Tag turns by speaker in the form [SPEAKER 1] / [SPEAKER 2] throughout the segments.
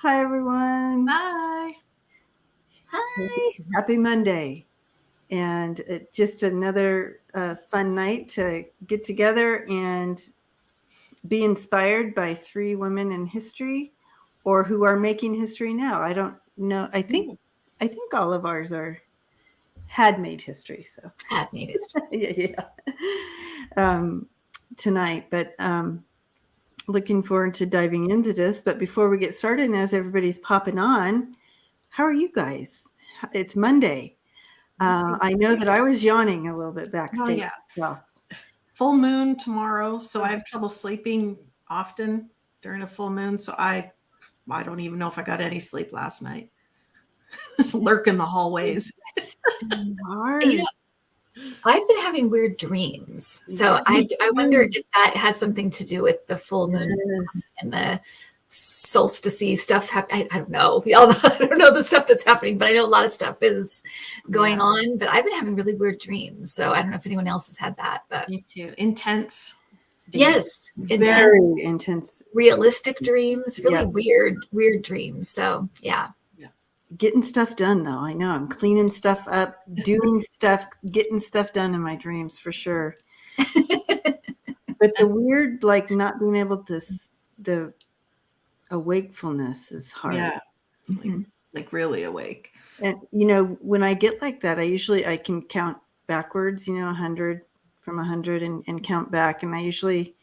[SPEAKER 1] Hi, everyone.
[SPEAKER 2] Hi.
[SPEAKER 3] Hi.
[SPEAKER 1] Happy Monday. And just another fun night to get together and be inspired by three women in history or who are making history now. I don't know. I think all of ours had made history. So
[SPEAKER 3] Have made history.
[SPEAKER 1] Tonight, but looking forward to diving into this. But before we get started, and as everybody's popping on, how are you guys? It's Monday. I know that I was yawning a little bit backstage.
[SPEAKER 2] Oh, yeah.
[SPEAKER 1] Well,
[SPEAKER 2] full moon tomorrow, so I have trouble sleeping often during a full moon. So I don't even know if I got any sleep last night. Just lurk in the hallways.
[SPEAKER 1] hard.
[SPEAKER 3] You know, I've been having weird dreams, so I wonder if that has something to do with the full moon and the solstice stuff. I don't know. I don't know the stuff that's happening, but I know a lot of stuff is going on. But I've been having really weird dreams, so I don't know if anyone else has had that. But
[SPEAKER 2] me too. Intense.
[SPEAKER 3] Yes,
[SPEAKER 1] very intense,
[SPEAKER 3] realistic dreams. Really weird dreams. So yeah.
[SPEAKER 1] Getting stuff done, though. I know I'm cleaning stuff up, doing stuff, getting stuff done in my dreams for sure. But the weird, like not being able to, the awakefulness is hard.
[SPEAKER 2] Yeah, like really awake.
[SPEAKER 1] And when I get like that, I can count backwards. 100 from 100 and count back. And I usually,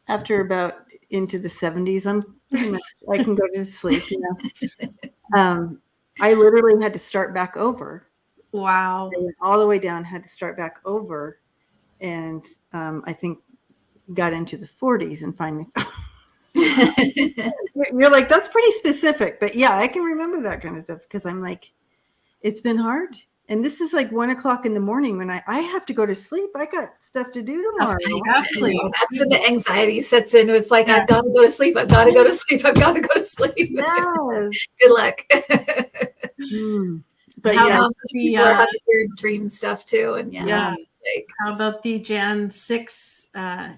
[SPEAKER 1] after about into the 70s, I'm pretty much I can go to sleep. I literally had to start back over.
[SPEAKER 2] Wow.
[SPEAKER 1] I went all the way down, had to start back over, and I think got into the 40s and finally. You're like, that's pretty specific, but yeah, I can remember that kind of stuff because I'm like, it's been hard. And this is like 1 o'clock in the morning when I have to go to sleep. I got stuff to do tomorrow.
[SPEAKER 2] Exactly.
[SPEAKER 3] That's when the anxiety sets in. It's like, I've got to go to sleep. I've got to go to sleep. I've got to go to sleep.
[SPEAKER 1] Yes.
[SPEAKER 3] Good luck.
[SPEAKER 1] But
[SPEAKER 3] people are having weird dream stuff too. And
[SPEAKER 2] how about the Jan 6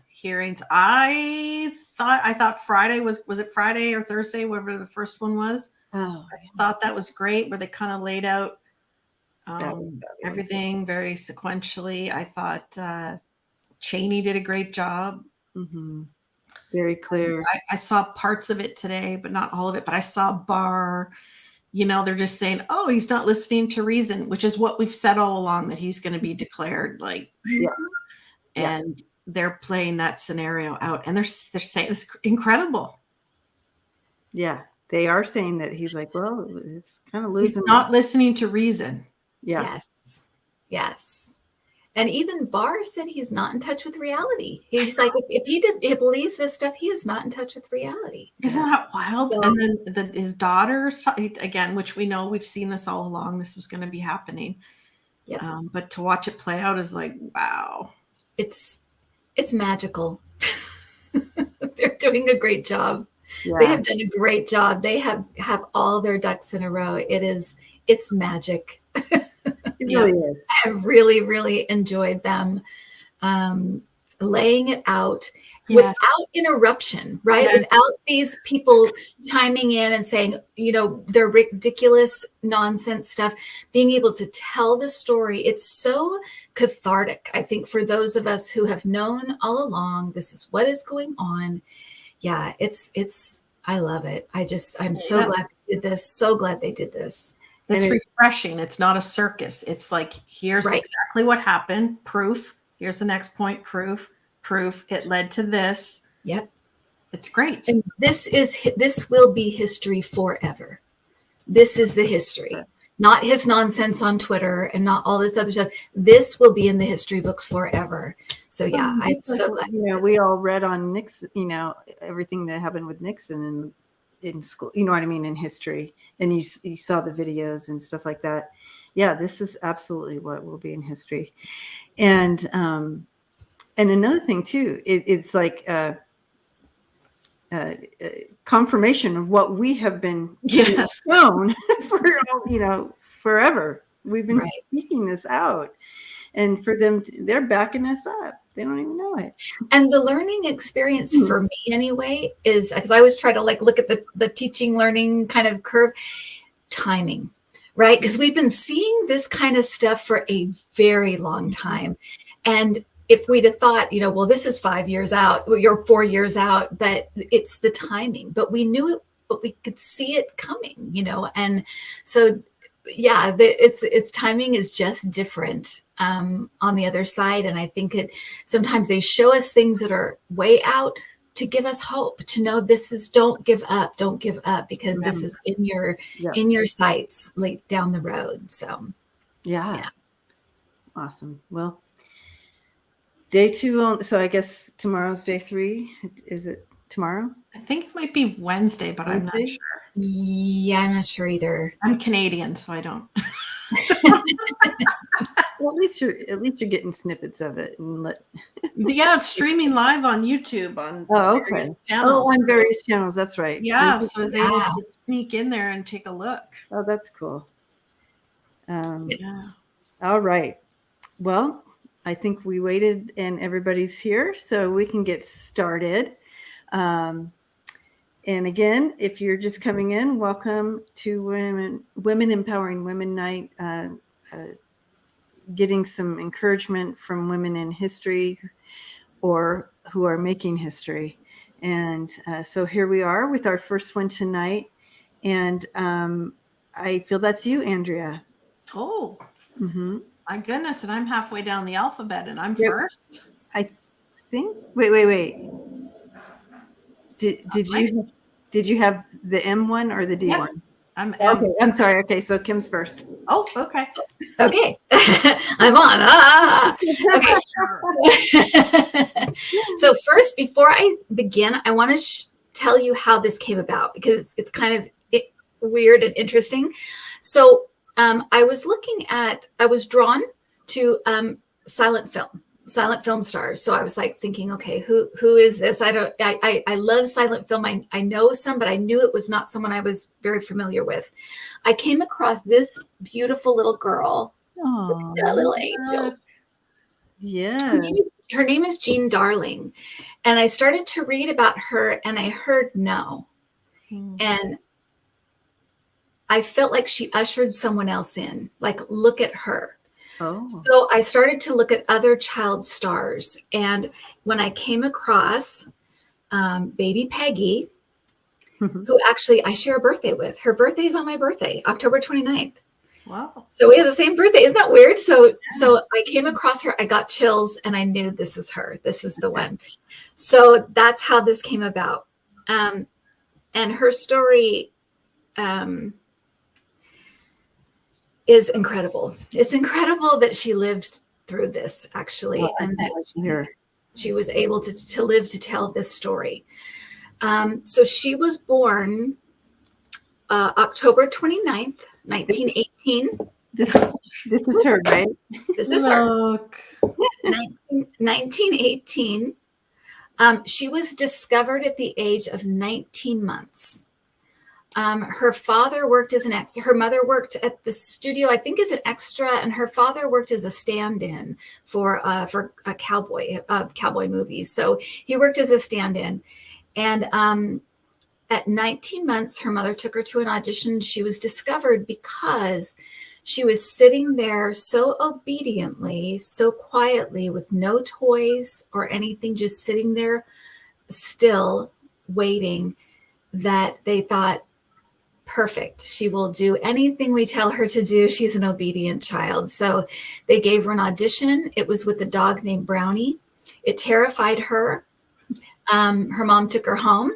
[SPEAKER 2] hearings? I thought Friday was it Friday or Thursday, whatever the first one was. I thought that was great, where they kind of laid out everything very sequentially. I thought Cheney did a great job.
[SPEAKER 1] Mm-hmm. Very clear.
[SPEAKER 2] I saw parts of it today, but not all of it. But I saw Barr. They're just saying, oh, he's not listening to reason, which is what we've said all along, that he's going to be declared and they're playing that scenario out, and they're saying it's incredible.
[SPEAKER 1] Yeah, they are saying that he's like, well, it's kind of losing.
[SPEAKER 2] He's not listening to reason.
[SPEAKER 1] Yeah.
[SPEAKER 3] Yes. And even Barr said he's not in touch with reality. He's like, if he believes this stuff, he is not in touch with reality.
[SPEAKER 2] Isn't that wild? So, and then his daughter, again, which we know, we've seen this all along, this was going to be happening.
[SPEAKER 3] Yep.
[SPEAKER 2] But to watch it play out is like, wow.
[SPEAKER 3] It's magical. They're doing a great job.
[SPEAKER 1] Yeah.
[SPEAKER 3] They have done a great job. They have all their ducks in a row. It's magic.
[SPEAKER 1] It really is.
[SPEAKER 3] I really, really enjoyed them laying it out without interruption, right?
[SPEAKER 2] Yes.
[SPEAKER 3] Without these people chiming in and saying, their ridiculous nonsense stuff, being able to tell the story. It's so cathartic, I think, for those of us who have known all along, this is what is going on. Yeah, I love it. I'm so glad they did this. So glad they did this.
[SPEAKER 2] It's refreshing. It's not a circus. It's like, here's exactly what happened. Proof. Here's the next point. Proof. It led to this.
[SPEAKER 3] Yep.
[SPEAKER 2] It's great.
[SPEAKER 3] And this will be history forever. This is the history, not his nonsense on Twitter and not all this other stuff. This will be in the history books forever. So yeah, I'm so glad.
[SPEAKER 1] We all read on Nixon, everything that happened with Nixon in school, you know what I mean, in history, and you saw the videos and stuff like that. Yeah, this is absolutely what will be in history. And another thing too, it's like confirmation of what we have been shown for forever. We've been speaking this out, and for them, they're backing us up. They don't even know it.
[SPEAKER 3] And the learning experience for me anyway is, because I always try to like look at the teaching learning kind of curve, timing, right? Because we've been seeing this kind of stuff for a very long time. And if we'd have thought, you know, well, this is 5 years out, or you're 4 years out, but it's the timing. But we knew it, but we could see it coming, you know. And so, yeah, it's timing is just different on the other side. And I think sometimes they show us things that are way out to give us hope, to know this is, don't give up, because this is in your sights late down the road. So
[SPEAKER 1] yeah. Awesome. Well, day 2, so I guess tomorrow's day 3. Is it tomorrow?
[SPEAKER 2] I think it might be Wednesday, but I'm not sure.
[SPEAKER 3] Yeah, I'm not sure either.
[SPEAKER 2] I'm Canadian, so I don't.
[SPEAKER 1] Well, at least you're getting snippets of it, and
[SPEAKER 2] Yeah, it's streaming live on YouTube on various channels.
[SPEAKER 1] On various channels. That's right.
[SPEAKER 2] Yeah, so I was able to sneak in there and take a look.
[SPEAKER 1] Oh, that's cool. All right. Well, I think we waited and everybody's here, so we can get started. And again, if you're just coming in, welcome to Women Empowering Women Night, getting some encouragement from women in history or who are making history. And so here we are with our first one tonight. And I feel that's you, Andrea.
[SPEAKER 2] Oh, my goodness. And I'm halfway down the alphabet and I'm first.
[SPEAKER 1] I think, wait. Did you have the M one or the D one?
[SPEAKER 2] I'm M.
[SPEAKER 1] Okay, I'm sorry. Okay, so Kim's first.
[SPEAKER 2] Oh, okay.
[SPEAKER 3] Okay. I'm on. Okay. So first, before I begin, I want to tell you how this came about, because it's kind of weird and interesting. So I was drawn to silent film stars. So I was like thinking, okay, who is this? I love silent film. I know some, but I knew it was not someone I was very familiar with. I came across this beautiful little girl, a little angel.
[SPEAKER 1] Yeah.
[SPEAKER 3] Her name is Jean Darling. And I started to read about her and I heard no. And I felt like she ushered someone else in, like, look at her.
[SPEAKER 1] Oh.
[SPEAKER 3] So I started to look at other child stars. And when I came across baby Peggy, who actually I share a birthday with, her birthday is on my birthday, October 29th.
[SPEAKER 2] Wow.
[SPEAKER 3] So we have the same birthday. Isn't that weird? So I came across her, I got chills, and I knew this is her. This is the one. So that's how this came about. And her story is incredible. It's incredible that she lived through this, actually, and that she was able to live to tell this story. So she was born October 29th, 1918.
[SPEAKER 1] This is her, right?
[SPEAKER 3] This is her. 1918. She was discovered at the age of 19 months. Her father worked as an extra. Her mother worked at the studio, I think, as an extra, and her father worked as a stand-in for cowboy movies. So he worked as a stand-in, and at 19 months, her mother took her to an audition. She was discovered because she was sitting there so obediently, so quietly, with no toys or anything, just sitting there still waiting, that they thought, perfect. She will do anything we tell her to do. She's an obedient child. So they gave her an audition. It was with a dog named Brownie. It terrified her. Her mom took her home.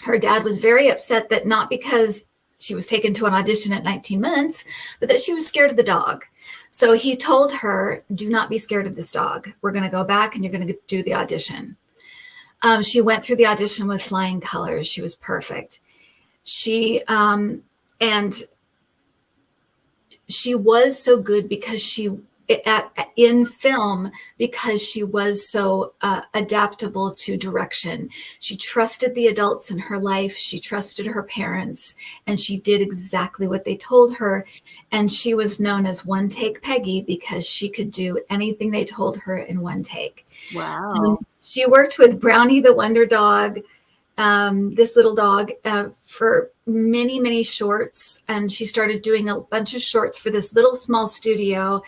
[SPEAKER 3] Her dad was very upset, that not because she was taken to an audition at 19 months, but that she was scared of the dog. So he told her, do not be scared of this dog. We're going to go back and you're going to do the audition. She went through the audition with flying colors. She was perfect. She was so good because in film because she was so adaptable to direction. She trusted the adults in her life. She trusted her parents, and she did exactly what they told her. And she was known as One Take Peggy because she could do anything they told her in one take.
[SPEAKER 1] Wow.
[SPEAKER 3] She worked with Brownie the Wonder Dog, this little dog, for many, many shorts. And she started doing a bunch of shorts for this little small studio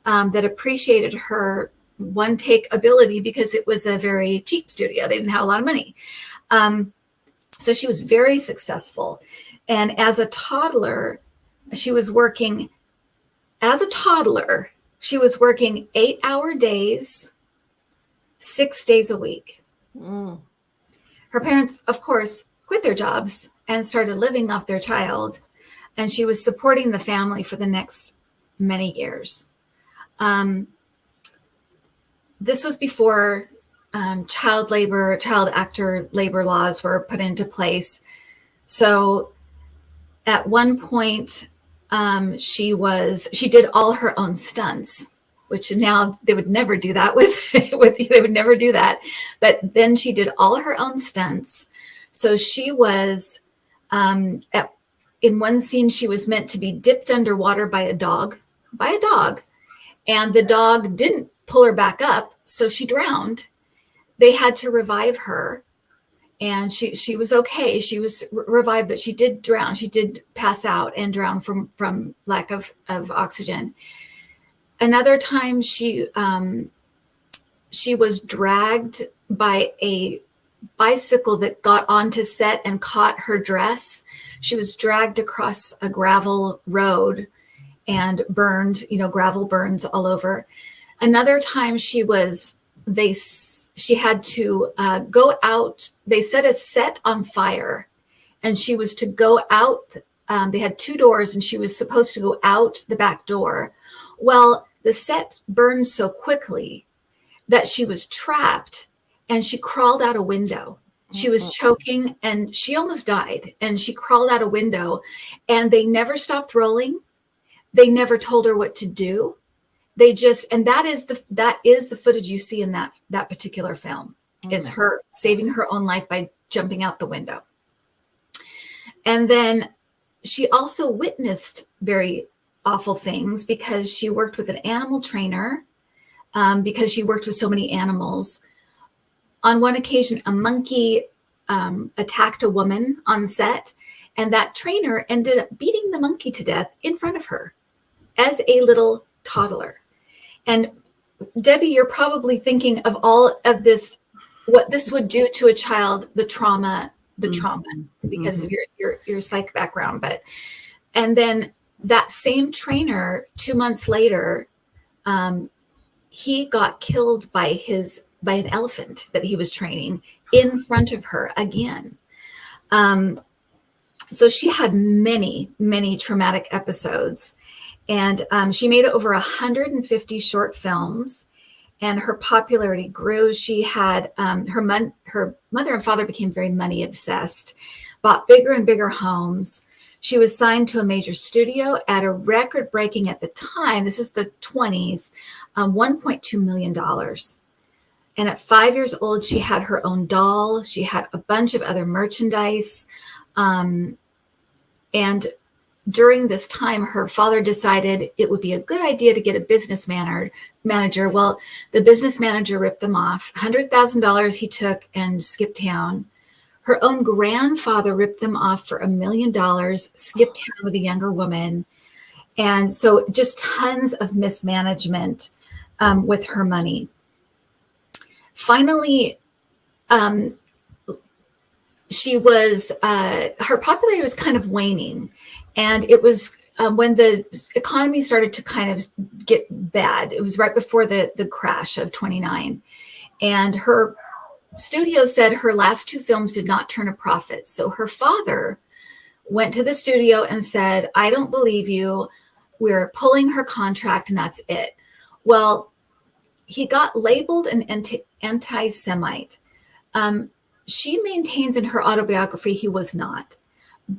[SPEAKER 3] that appreciated her one take ability because it was a very cheap studio. They didn't have a lot of money. So she was very successful. And as a toddler, she was working 8-hour days, 6 days a week.
[SPEAKER 1] Mm.
[SPEAKER 3] Her parents, of course, quit their jobs and started living off their child. And she was supporting the family for the next many years. This was before child actor labor laws were put into place. So at one point, she did all her own stunts, which now they would never do that they would never do that. But then she did all her own stunts. So she was, in one scene, she was meant to be dipped underwater by a dog. And the dog didn't pull her back up, so she drowned. They had to revive her, and she was okay. She was revived, but she did drown. She did pass out and drown from lack of oxygen. Another time, she was dragged by a bicycle that got onto set and caught her dress. She was dragged across a gravel road and burned, gravel burns all over. Another time she had to go out. They set a set on fire, and she was to go out. They had 2 doors, and she was supposed to go out the back door. Well, the set burned so quickly that she was trapped, and she crawled out a window. She was choking, and she almost died, and she crawled out a window, and they never stopped rolling. They never told her what to do. And that is the footage you see in that particular film, is her saving her own life by jumping out the window. And then she also witnessed very awful things because she worked with an animal trainer, because she worked with so many animals. On one occasion, a monkey attacked a woman on set, and that trainer ended up beating the monkey to death in front of her as a little toddler. And Debbie, you're probably thinking of all of this, what this would do to a child, the trauma, because of your psych background. And then that same trainer, 2 months later, he got killed by an elephant that he was training in front of her again. So she had many, many traumatic episodes, and she made over 150 short films, and her popularity grew. She had her mother and father became very money obsessed, bought bigger and bigger homes. She was signed to a major studio at a record-breaking, at the time, this is the 20s, $1.2 million. And at 5 years old, she had her own doll. She had a bunch of other merchandise. And during this time, her father decided it would be a good idea to get a business manager. Well, the business manager ripped them off. $100,000 he took and skipped town. Her own grandfather ripped them off for $1 million, skipped town with a younger woman. And so just tons of mismanagement with her money. Finally, she was, her popularity was kind of waning. And it was when the economy started to kind of get bad. It was right before the crash of 29. And her studio said her last 2 films did not turn a profit. So her father went to the studio and said, I don't believe you. We're pulling her contract, and that's it. Well, he got labeled an anti-Semite. She maintains in her autobiography he was not,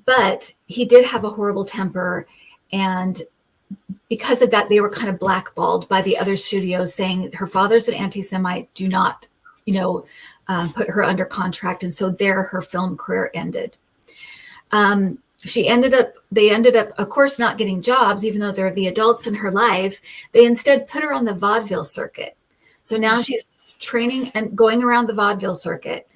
[SPEAKER 3] but he did have a horrible temper, and because of that, they were kind of blackballed by the other studios, saying her father's an anti-Semite, do not, put her under contract. And so there her film career ended. They ended up, of course, not getting jobs, even though they're the adults in her life. They instead put her on the vaudeville circuit. So now she's training and going around the vaudeville circuit,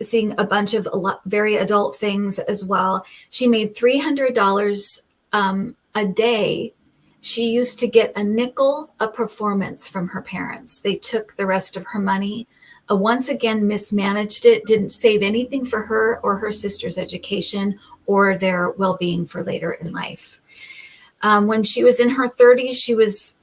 [SPEAKER 3] seeing a bunch of very adult things as well. She made $300 a day. She used to get a nickel a performance from her parents. They took the rest of her money, once again mismanaged it, didn't save anything for her or her sister's education or their well-being for later in life. When she was in her 30s, she was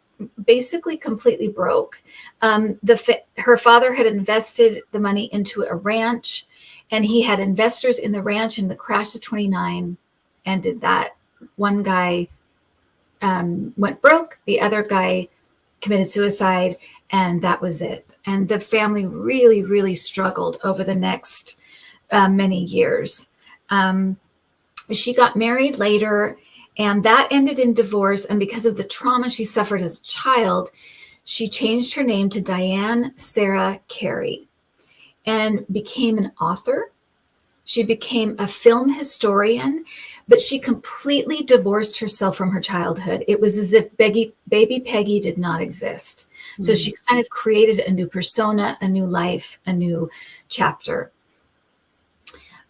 [SPEAKER 3] basically completely broke. Her father had invested the money into a ranch, and he had investors in the ranch, and the crash of 29 ended that. One guy went broke, the other guy committed suicide, and that was it. And the family really, really struggled over the next many years. She got married later, and that ended in divorce. And because of the trauma she suffered as a child, she changed her name to Diane Sarah Carey and became an author. She became a film historian, but she completely divorced herself from her childhood. It was as if baby Peggy did not exist. So she kind of created a new persona, a new life, a new chapter.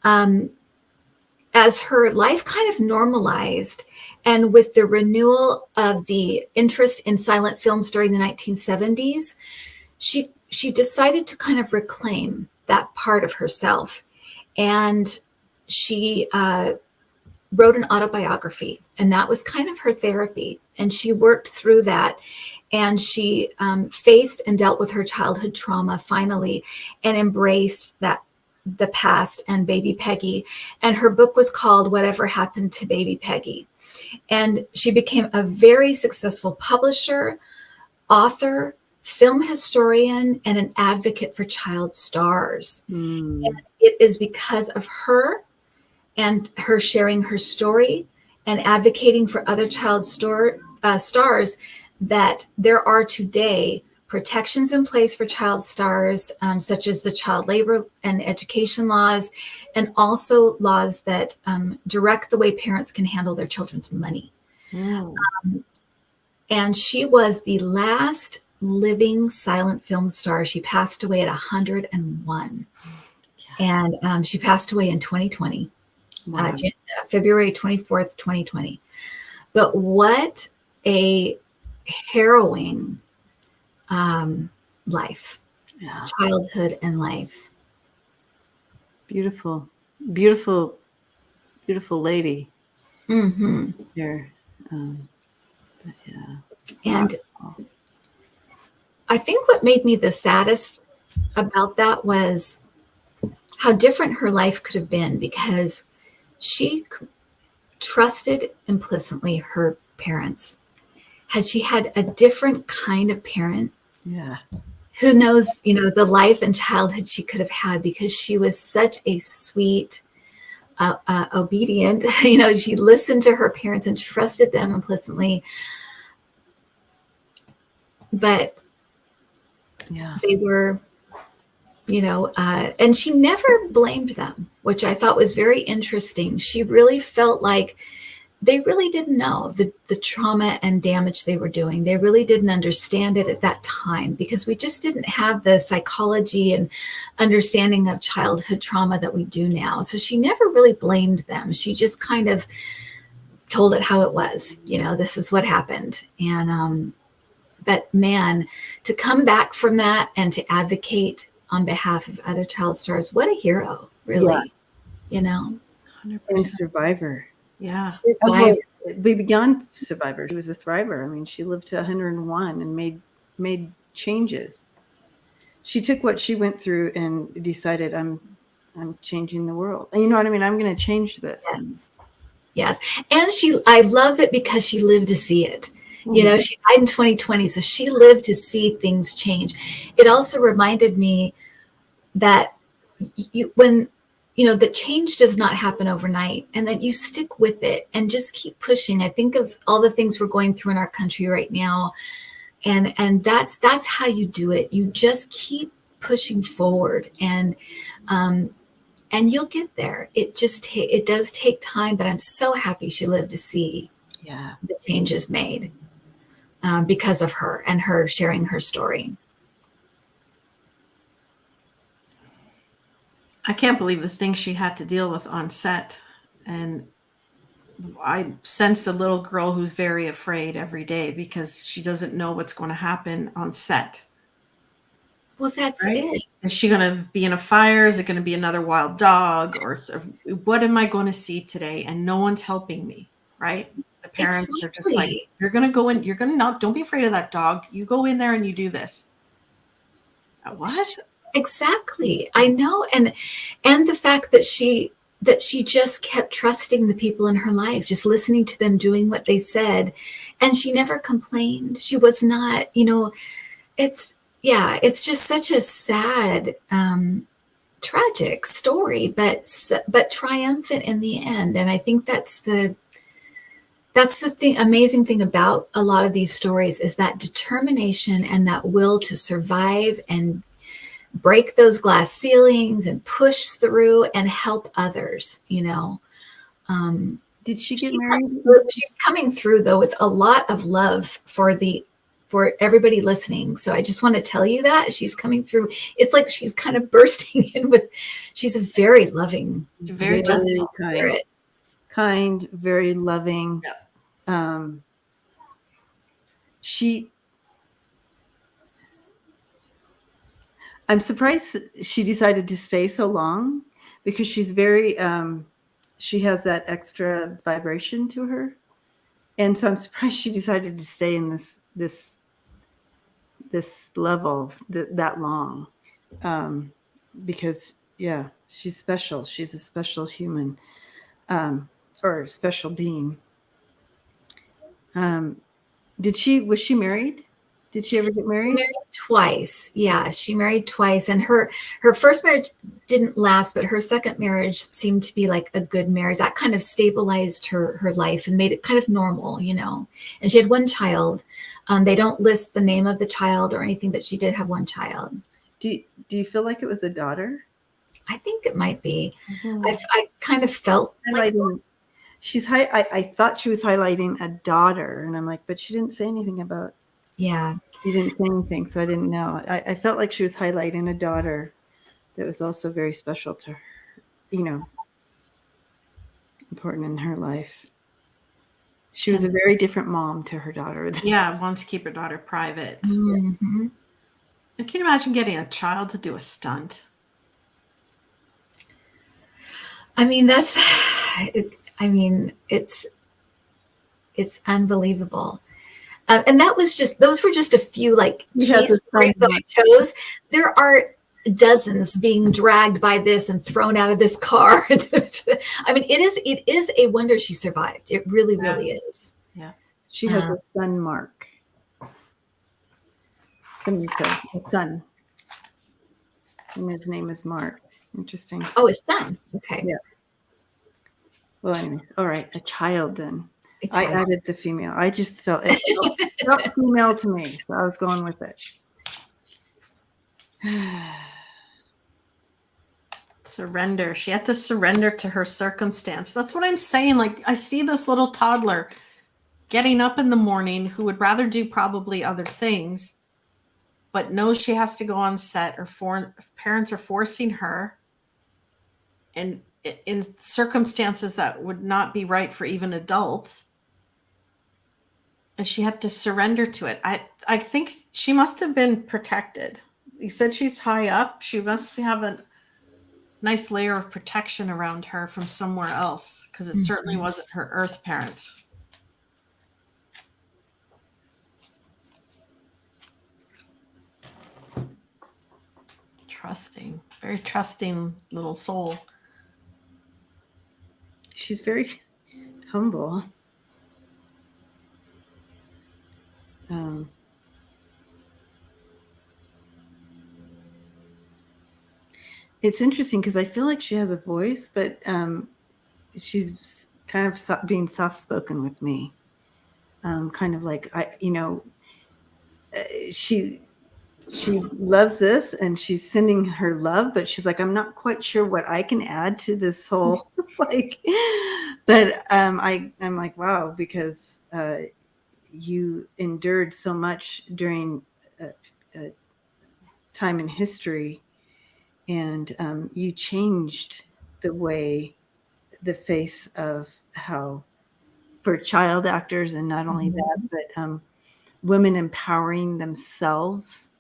[SPEAKER 3] As her life kind of normalized, and with the renewal of the interest in silent films during the 1970s, she decided to kind of reclaim that part of herself. And she wrote an autobiography, and that was kind of her therapy. And she worked through that, and she faced and dealt with her childhood trauma finally, and embraced the past and baby Peggy. And her book was called Whatever Happened to Baby Peggy. And she became a very successful publisher, author, film historian, and an advocate for child stars. And it is because of her and her sharing her story and advocating for other child stars that there are today protections in place for child stars, such as the child labor and education laws, and also laws that direct the way parents can handle their children's money. And she was the last living silent film star. She passed away at 101. And she passed away in 2020, February 24th, 2020. But what a harrowing life, childhood and life.
[SPEAKER 1] Beautiful, beautiful, beautiful lady. There.
[SPEAKER 3] And I think what made me the saddest about that was how different her life could have been, because she trusted implicitly her parents. Had she had a different kind of parent, who knows, the life and childhood she could have had, because she was such a sweet, obedient, she listened to her parents and trusted them implicitly. But they were, and she never blamed them, which I thought was very interesting. She really felt like they really didn't know the trauma and damage they were doing. They really didn't understand it at that time, because we just didn't have the psychology and understanding of childhood trauma that we do now. So she never really blamed them. She just kind of told it how it was. This is what happened. And, but man, to come back from that and to advocate on behalf of other child stars, what a hero, really, 100%.
[SPEAKER 1] And survivor.
[SPEAKER 2] Yeah.
[SPEAKER 1] Beyond survivor, she was a thriver. I mean, she lived to 101 and made changes. She took what she went through and decided, I'm changing the world. And you know what I mean? I'm going to change this.
[SPEAKER 3] Yes. And I love it because she lived to see it. She died in 2020, so she lived to see things change. It also reminded me that when that change does not happen overnight, and that you stick with it and just keep pushing. I think of all the things we're going through in our country right now, and that's how you do it. You just keep pushing forward, and you'll get there. It does take time, but I'm so happy she lived to see the changes made because of her and her sharing her story.
[SPEAKER 2] I can't believe the things she had to deal with on set. And I sense a little girl who's very afraid every day because she doesn't know what's going to happen on set.
[SPEAKER 3] Well, that's
[SPEAKER 2] right?
[SPEAKER 3] it.
[SPEAKER 2] Is she going to be in a fire? Is it going to be another wild dog? Or what am I going to see today? And no one's helping me, right? The parents are just like, you're going to go in, you're going to not, don't be afraid of that dog. You go in there and you do this. What?
[SPEAKER 3] Exactly. I know. And the fact that she just kept trusting the people in her life, just listening to them, doing what they said. And she never complained. She was not, it's just such a sad, tragic story, but triumphant in the end. And I think that's the amazing thing about a lot of these stories is that determination and that will to survive and break those glass ceilings and push through and help others,
[SPEAKER 1] Did she get married?
[SPEAKER 3] She's coming through though with a lot of love for everybody listening. So I just want to tell you that she's coming through. It's like she's kind of bursting in she's a very loving,
[SPEAKER 2] very
[SPEAKER 3] gentle spirit.
[SPEAKER 1] Kind, very loving.
[SPEAKER 2] Yeah.
[SPEAKER 1] I'm surprised she decided to stay so long because she's very, she has that extra vibration to her. And so I'm surprised she decided to stay in this level that long. Because she's special. She's a special human, or a special being. Was she married? Did she ever get married?
[SPEAKER 3] Married twice. Yeah, she married twice. And her first marriage didn't last, but her second marriage seemed to be like a good marriage. That kind of stabilized her life and made it kind of normal, And she had one child. They don't list the name of the child or anything, but she did have one child.
[SPEAKER 1] Do you feel like it was a daughter?
[SPEAKER 3] I think it might be.
[SPEAKER 1] Mm-hmm.
[SPEAKER 3] I kind of felt like
[SPEAKER 1] I thought she was highlighting a daughter, and I'm like, but she didn't say anything about.
[SPEAKER 3] Yeah.
[SPEAKER 1] She didn't say anything, so I didn't know. I felt like she was highlighting a daughter that was also very special to her, important in her life. She was a very different mom to her daughter.
[SPEAKER 2] Yeah, wants to keep her daughter private.
[SPEAKER 3] Mm-hmm.
[SPEAKER 2] Can you imagine getting a child to do a stunt?
[SPEAKER 3] It's unbelievable. And those were just a few key stories that I chose. There are dozens being dragged by this and thrown out of this car. It is a wonder she survived. It really, really is.
[SPEAKER 1] Yeah. She has a son, Mark. A son. And his name is Mark. Interesting.
[SPEAKER 3] Oh, his son. Okay.
[SPEAKER 1] Yeah. Well, anyways, all right. A child then. I added the female. I just felt it felt female to me, so I was going with it.
[SPEAKER 2] Surrender. She had to surrender to her circumstance. That's what I'm saying. Like, I see this little toddler getting up in the morning who would rather do probably other things, but knows she has to go on set, or parents are forcing her, and in circumstances that would not be right for even adults. And she had to surrender to it. I think she must have been protected. You said she's high up. She must have a nice layer of protection around her from somewhere else, because it certainly wasn't her earth parents. Trusting, very trusting little soul.
[SPEAKER 1] She's very humble. it's interesting because I feel like she has a voice, but she's kind of being soft-spoken with me. Kind of like, she loves this and she's sending her love, but she's like, I'm not quite sure what I can add to this whole like, but I'm like, wow, because you endured so much during a time in history, and you changed the face of how, for child actors, and not only that, but women empowering themselves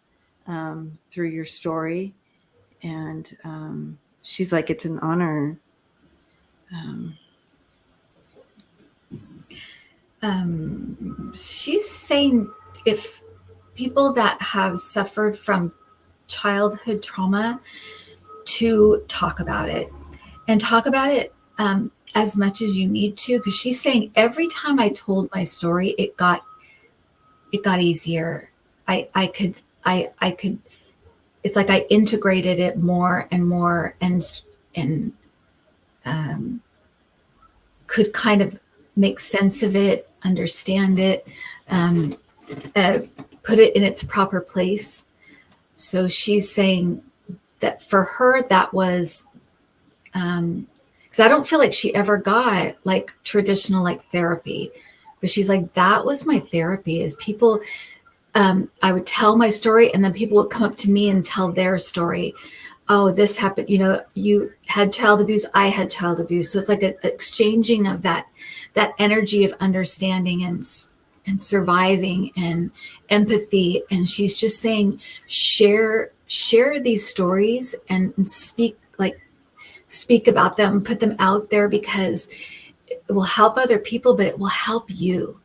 [SPEAKER 1] through your story. And she's like, it's an honor.
[SPEAKER 3] She's saying if people that have suffered from childhood trauma to talk about it, and talk about it as much as you need to, because she's saying every time I told my story, it got easier. I could it's like I integrated it more and more, and could kind of make sense of it, understand it, put it in its proper place. So she's saying that for her, that was, because I don't feel like she ever got like traditional like therapy, but she's like, that was my therapy, is people, I would tell my story and then people would come up to me and tell their story. Oh, this happened, you had child abuse, I had child abuse. So it's like an exchanging of that energy of understanding and surviving and empathy. And she's just saying, share these stories and speak about them, put them out there, because it will help other people, but it will help you.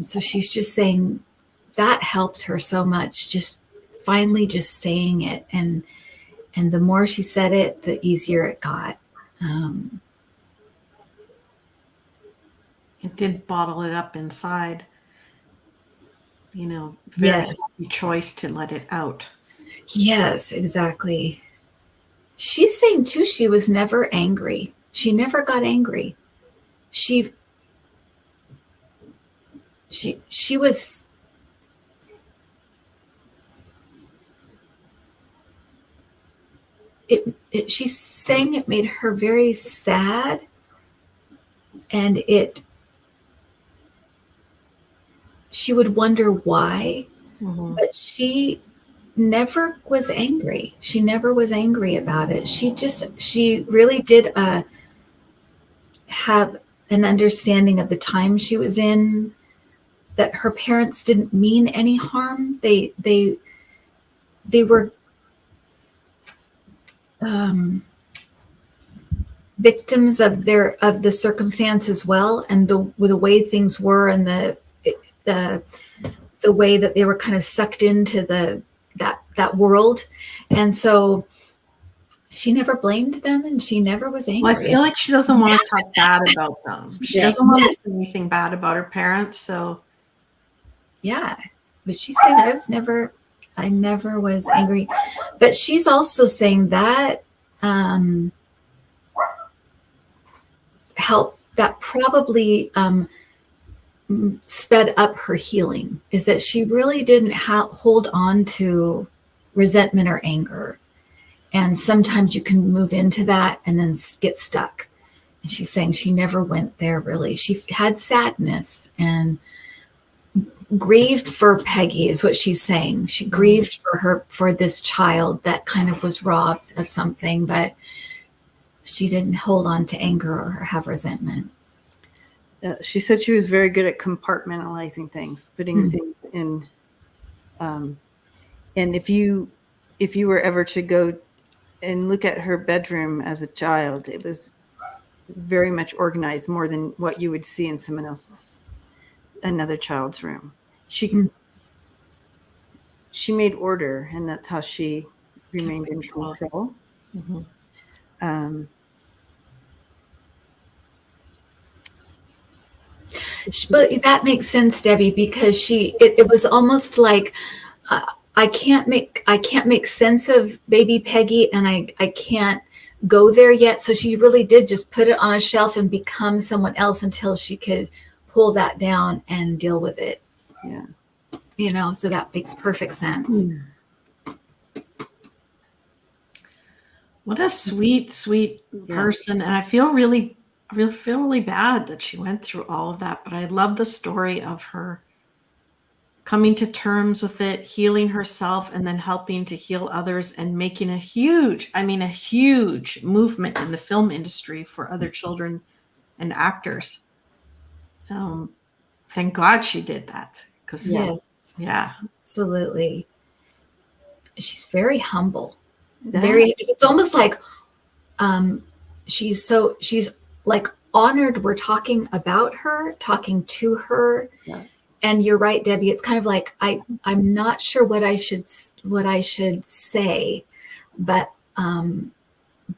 [SPEAKER 3] So she's just saying that helped her so much, just finally just saying it. And the more she said it, the easier it got.
[SPEAKER 2] It did bottle it up inside. Very
[SPEAKER 3] Yes.
[SPEAKER 2] happy choice to let it out.
[SPEAKER 3] Yes, exactly. She's saying too, she was never angry. She never got angry. She was, she's saying it made her very sad, and she would wonder why, but she never was angry. She never was angry about it. She really did have an understanding of the time she was in, that her parents didn't mean any harm. They were victims of the circumstance as well, and the way things were, and the way that they were kind of sucked into that world. And so she never blamed them, and she never was angry.
[SPEAKER 2] Well, I feel like she doesn't want to talk bad about them. She doesn't want to say anything bad about her parents. So
[SPEAKER 3] yeah, but she's saying I never was angry. But she's also saying that that probably sped up her healing, is that she really didn't hold on to resentment or anger. And sometimes you can move into that and then get stuck. And she's saying she never went there really. She had sadness and grieved for Peggy, is what she's saying. She grieved for this child that kind of was robbed of something, but she didn't hold on to anger or have resentment.
[SPEAKER 1] She said she was very good at compartmentalizing things, putting things in. And if you were ever to go and look at her bedroom as a child, it was very much organized, more than what you would see in another child's room. She made order, and that's how she remained in control.
[SPEAKER 3] But that makes sense, Debbie, because it was almost like I can't make sense of baby Peggy, and I can't go there yet. So she really did just put it on a shelf and become someone else until she could pull that down and deal with it.
[SPEAKER 1] Yeah.
[SPEAKER 3] So that makes perfect sense.
[SPEAKER 2] What a sweet, sweet person. And I feel really bad that she went through all of that. But I love the story of her coming to terms with it, healing herself, and then helping to heal others and making a huge movement in the film industry for other children and actors. Thank God she did that. Yeah.
[SPEAKER 3] Absolutely. She's very humble. It's almost like she's like honored we're talking about her, talking to her.
[SPEAKER 1] Yeah.
[SPEAKER 3] And you're right, Debbie. It's kind of like I'm not sure what I should say, but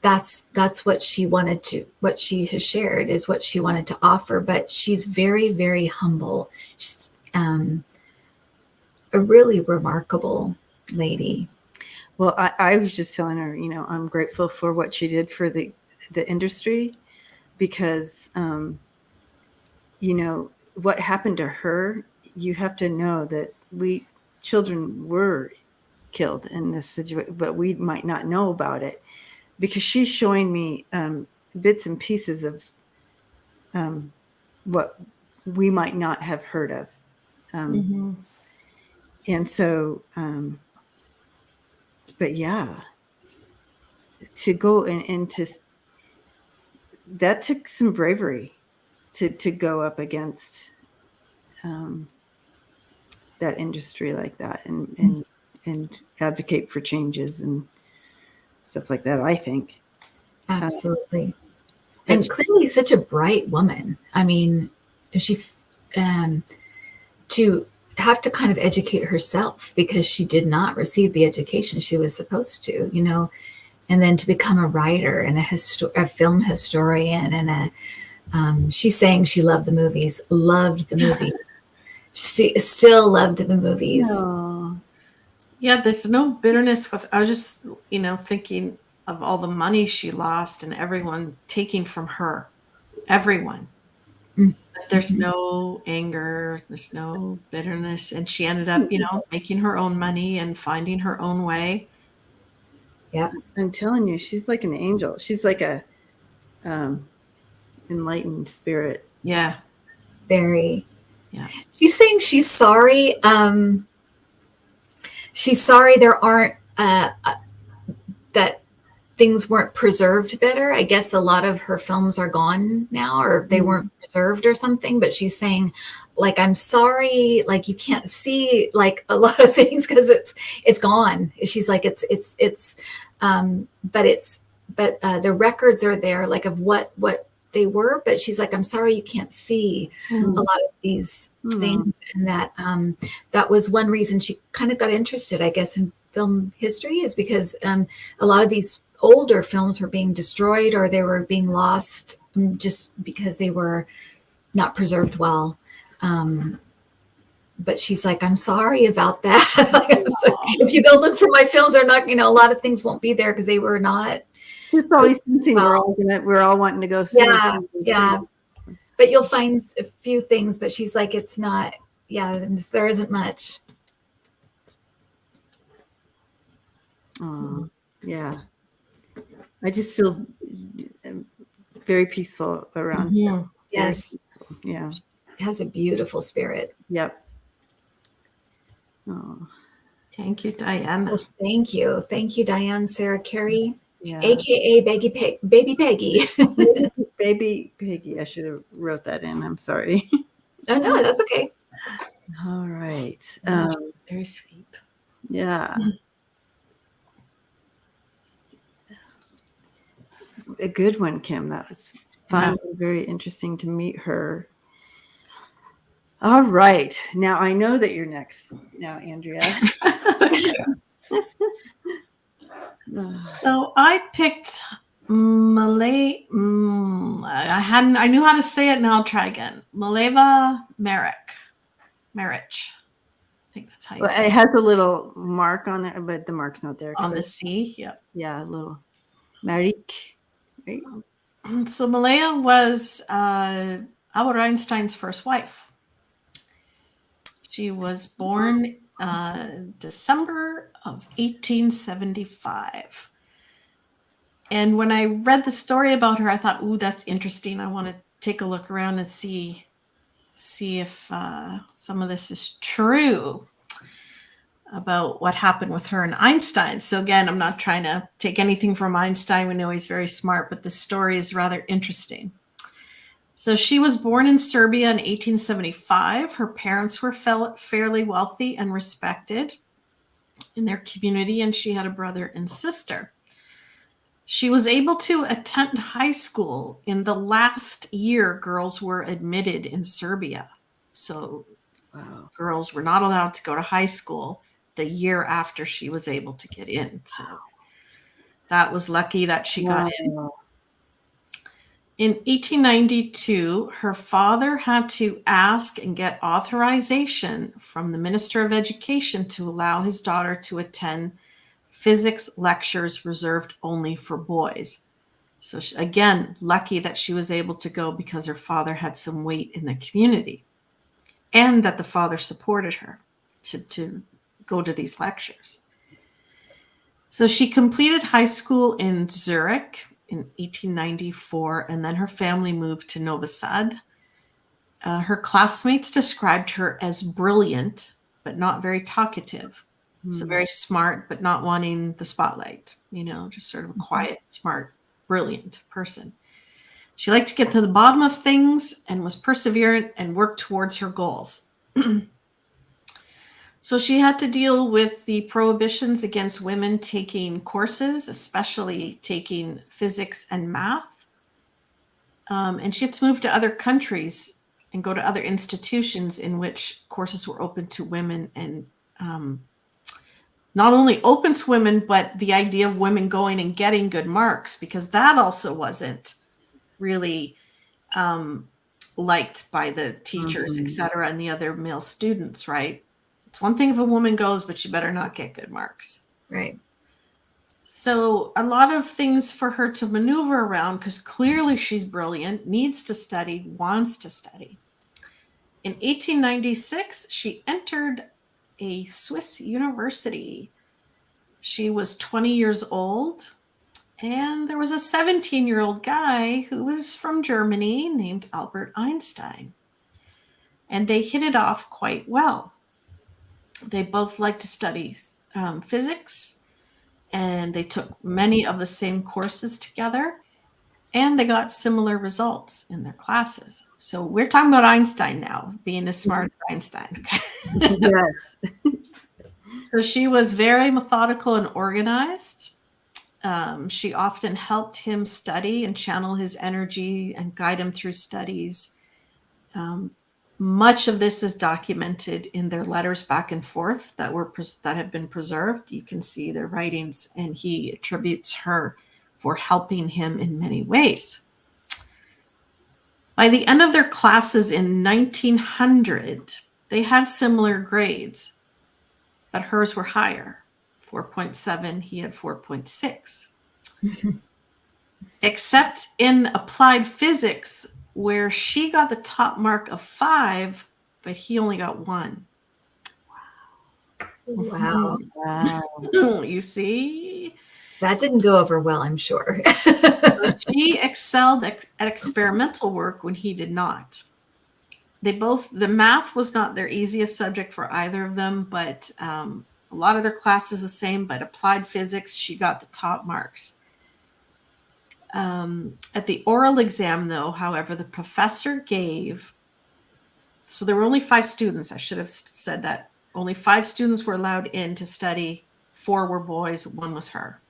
[SPEAKER 3] that's what she wanted to. What she has shared is what she wanted to offer. But she's very, very humble. She's a really remarkable lady.
[SPEAKER 1] Well, I was just telling her, I'm grateful for what she did for the industry, because, what happened to her, you have to know that children were killed in this situation, but we might not know about it, because she's showing me bits and pieces of what we might not have heard of. And so, but yeah, to go and to, that took some bravery to go up against that industry like that, and advocate for changes and stuff like that, I think.
[SPEAKER 3] Absolutely. And clearly such a bright woman. I mean, she to have to kind of educate herself, because she did not receive the education she was supposed to, and then to become a writer and a film historian, and she's saying she loved the movies. She still loved the movies.
[SPEAKER 1] Oh.
[SPEAKER 2] Yeah, there's no bitterness I was just, thinking of all the money she lost and everyone taking from her. Everyone. But there's no anger, there's no bitterness. And she ended up, making her own money and finding her own way.
[SPEAKER 3] Yeah.
[SPEAKER 1] I'm telling you, she's like an angel. She's like a enlightened spirit.
[SPEAKER 2] Yeah.
[SPEAKER 3] Very.
[SPEAKER 2] Yeah.
[SPEAKER 3] She's saying she's sorry. She's sorry there aren't that things weren't preserved better. I guess a lot of her films are gone now, or they weren't preserved or something. But she's saying, like, I'm sorry, like you can't see like a lot of things because it's gone. She's like, but the records are there, like of what they were. But she's like, I'm sorry you can't see a lot of these things, and that was one reason she kind of got interested, I guess, in film history, is because a lot of these older films were being destroyed, or they were being lost just because they were not preserved well. But she's like, I'm sorry about that. So if you go look for my films, they're not, a lot of things won't be there because they were not.
[SPEAKER 1] She's always thinking we're all wanting to go see.
[SPEAKER 3] Yeah. But you'll find a few things, but she's like, it's not, there isn't much.
[SPEAKER 1] Oh, yeah. I just feel very peaceful around her.
[SPEAKER 3] Yes.
[SPEAKER 1] Yeah.
[SPEAKER 3] It has a beautiful spirit.
[SPEAKER 1] Yep. Oh.
[SPEAKER 2] Thank you, Diane.
[SPEAKER 3] Well, thank you. Thank you, Diane Sarah Carey,
[SPEAKER 1] Yeah.
[SPEAKER 3] AKA Baby Peggy.
[SPEAKER 1] Baby Peggy. I should have wrote that in. I'm sorry.
[SPEAKER 3] Oh, no, that's okay.
[SPEAKER 1] All right.
[SPEAKER 2] Very sweet.
[SPEAKER 1] Yeah. A good one, Kim. That was fun. Yeah. Very interesting to meet her. All right. Now I know that you're next now, Andrea.
[SPEAKER 2] So I picked Malay. I knew how to say it, and I'll try again. Maija Tarot. think that's how you
[SPEAKER 1] Well,
[SPEAKER 2] say
[SPEAKER 1] it has a little mark on there, but the mark's not there.
[SPEAKER 2] on the C. Yep.
[SPEAKER 1] Yeah, a little Marik, right?
[SPEAKER 2] So Malaya was Albert Einstein's first wife. She was born December of 1875. And when I read the story about her, I thought, ooh, that's interesting. I want to take a look around and see if some of this is true about what happened with her and Einstein. So again, I'm not trying to take anything from Einstein. We know he's very smart, but the story is rather interesting. So she was born in Serbia in 1875. Her parents were fairly wealthy and respected in their community, and she had a brother and sister. She was able to attend high school in the last year girls were admitted in Serbia. So girls were not allowed to go to high school the year after she was able to get in. So that was lucky that she got in. In 1892, her father had to ask and get authorization from the Minister of Education to allow his daughter to attend physics lectures reserved only for boys. So again, lucky that she was able to go because her father had some weight in the community and that the father supported her to go to these lectures. So she completed high school in Zurich in 1894, and then her family moved to Novi Sad. Her classmates described her as brilliant, but not very talkative. So very smart, but not wanting the spotlight, just sort of a quiet, smart, brilliant person. She liked to get to the bottom of things and was perseverant and worked towards her goals. So she had to deal with the prohibitions against women taking courses, especially taking physics and math. And she had to move to other countries and go to other institutions in which courses were open to women, and not only open to women, but the idea of women going and getting good marks, because that also wasn't really liked by the teachers, et cetera, and the other male students, right? It's one thing if a woman goes, but you better not get good marks.
[SPEAKER 3] Right.
[SPEAKER 2] So a lot of things for her to maneuver around, because clearly she's brilliant, needs to study, wants to study. In 1896, she entered a Swiss university. She was 20 years old, and there was a 17-year-old guy who was from Germany named Albert Einstein. And they hit it off quite well. They both liked to study physics, and they took many of the same courses together, and they got similar results in their classes. So we're talking about Einstein now, being as smart as Einstein.
[SPEAKER 1] Yes.
[SPEAKER 2] So she was very methodical and organized. She often helped him study and channel his energy and guide him through studies. Much of this is documented in their letters back and forth that have been preserved. You can see their writings, and he attributes her for helping him in many ways. By the end of their classes in 1900, they had similar grades, but hers were higher, 4.7. He had 4.6. Except in applied physics, where she got the top mark of 5, but he only got 1.
[SPEAKER 3] Wow.
[SPEAKER 2] You see?
[SPEAKER 3] That didn't go over well, I'm sure.
[SPEAKER 2] She excelled at experimental work when he did not. The math was not their easiest subject for either of them, but a lot of their classes the same, but applied physics, she got the top marks. At the oral exam, though, however, the professor so there were only 5 students. I should have said that. Only 5 students were allowed in to study. 4 were boys, 1 was her.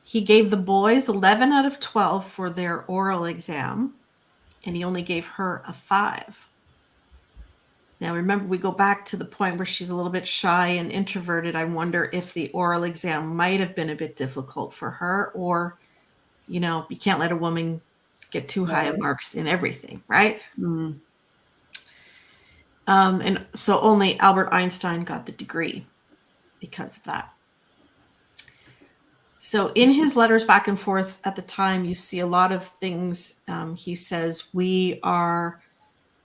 [SPEAKER 2] He gave the boys 11 out of 12 for their oral exam, and he only gave her a 5. Now, remember, we go back to the point where she's a little bit shy and introverted. I wonder if the oral exam might have been a bit difficult for her, or, you can't let a woman get too high of marks in everything, right? And so only Albert Einstein got the degree because of that. So in his letters back and forth at the time, you see a lot of things. He says we are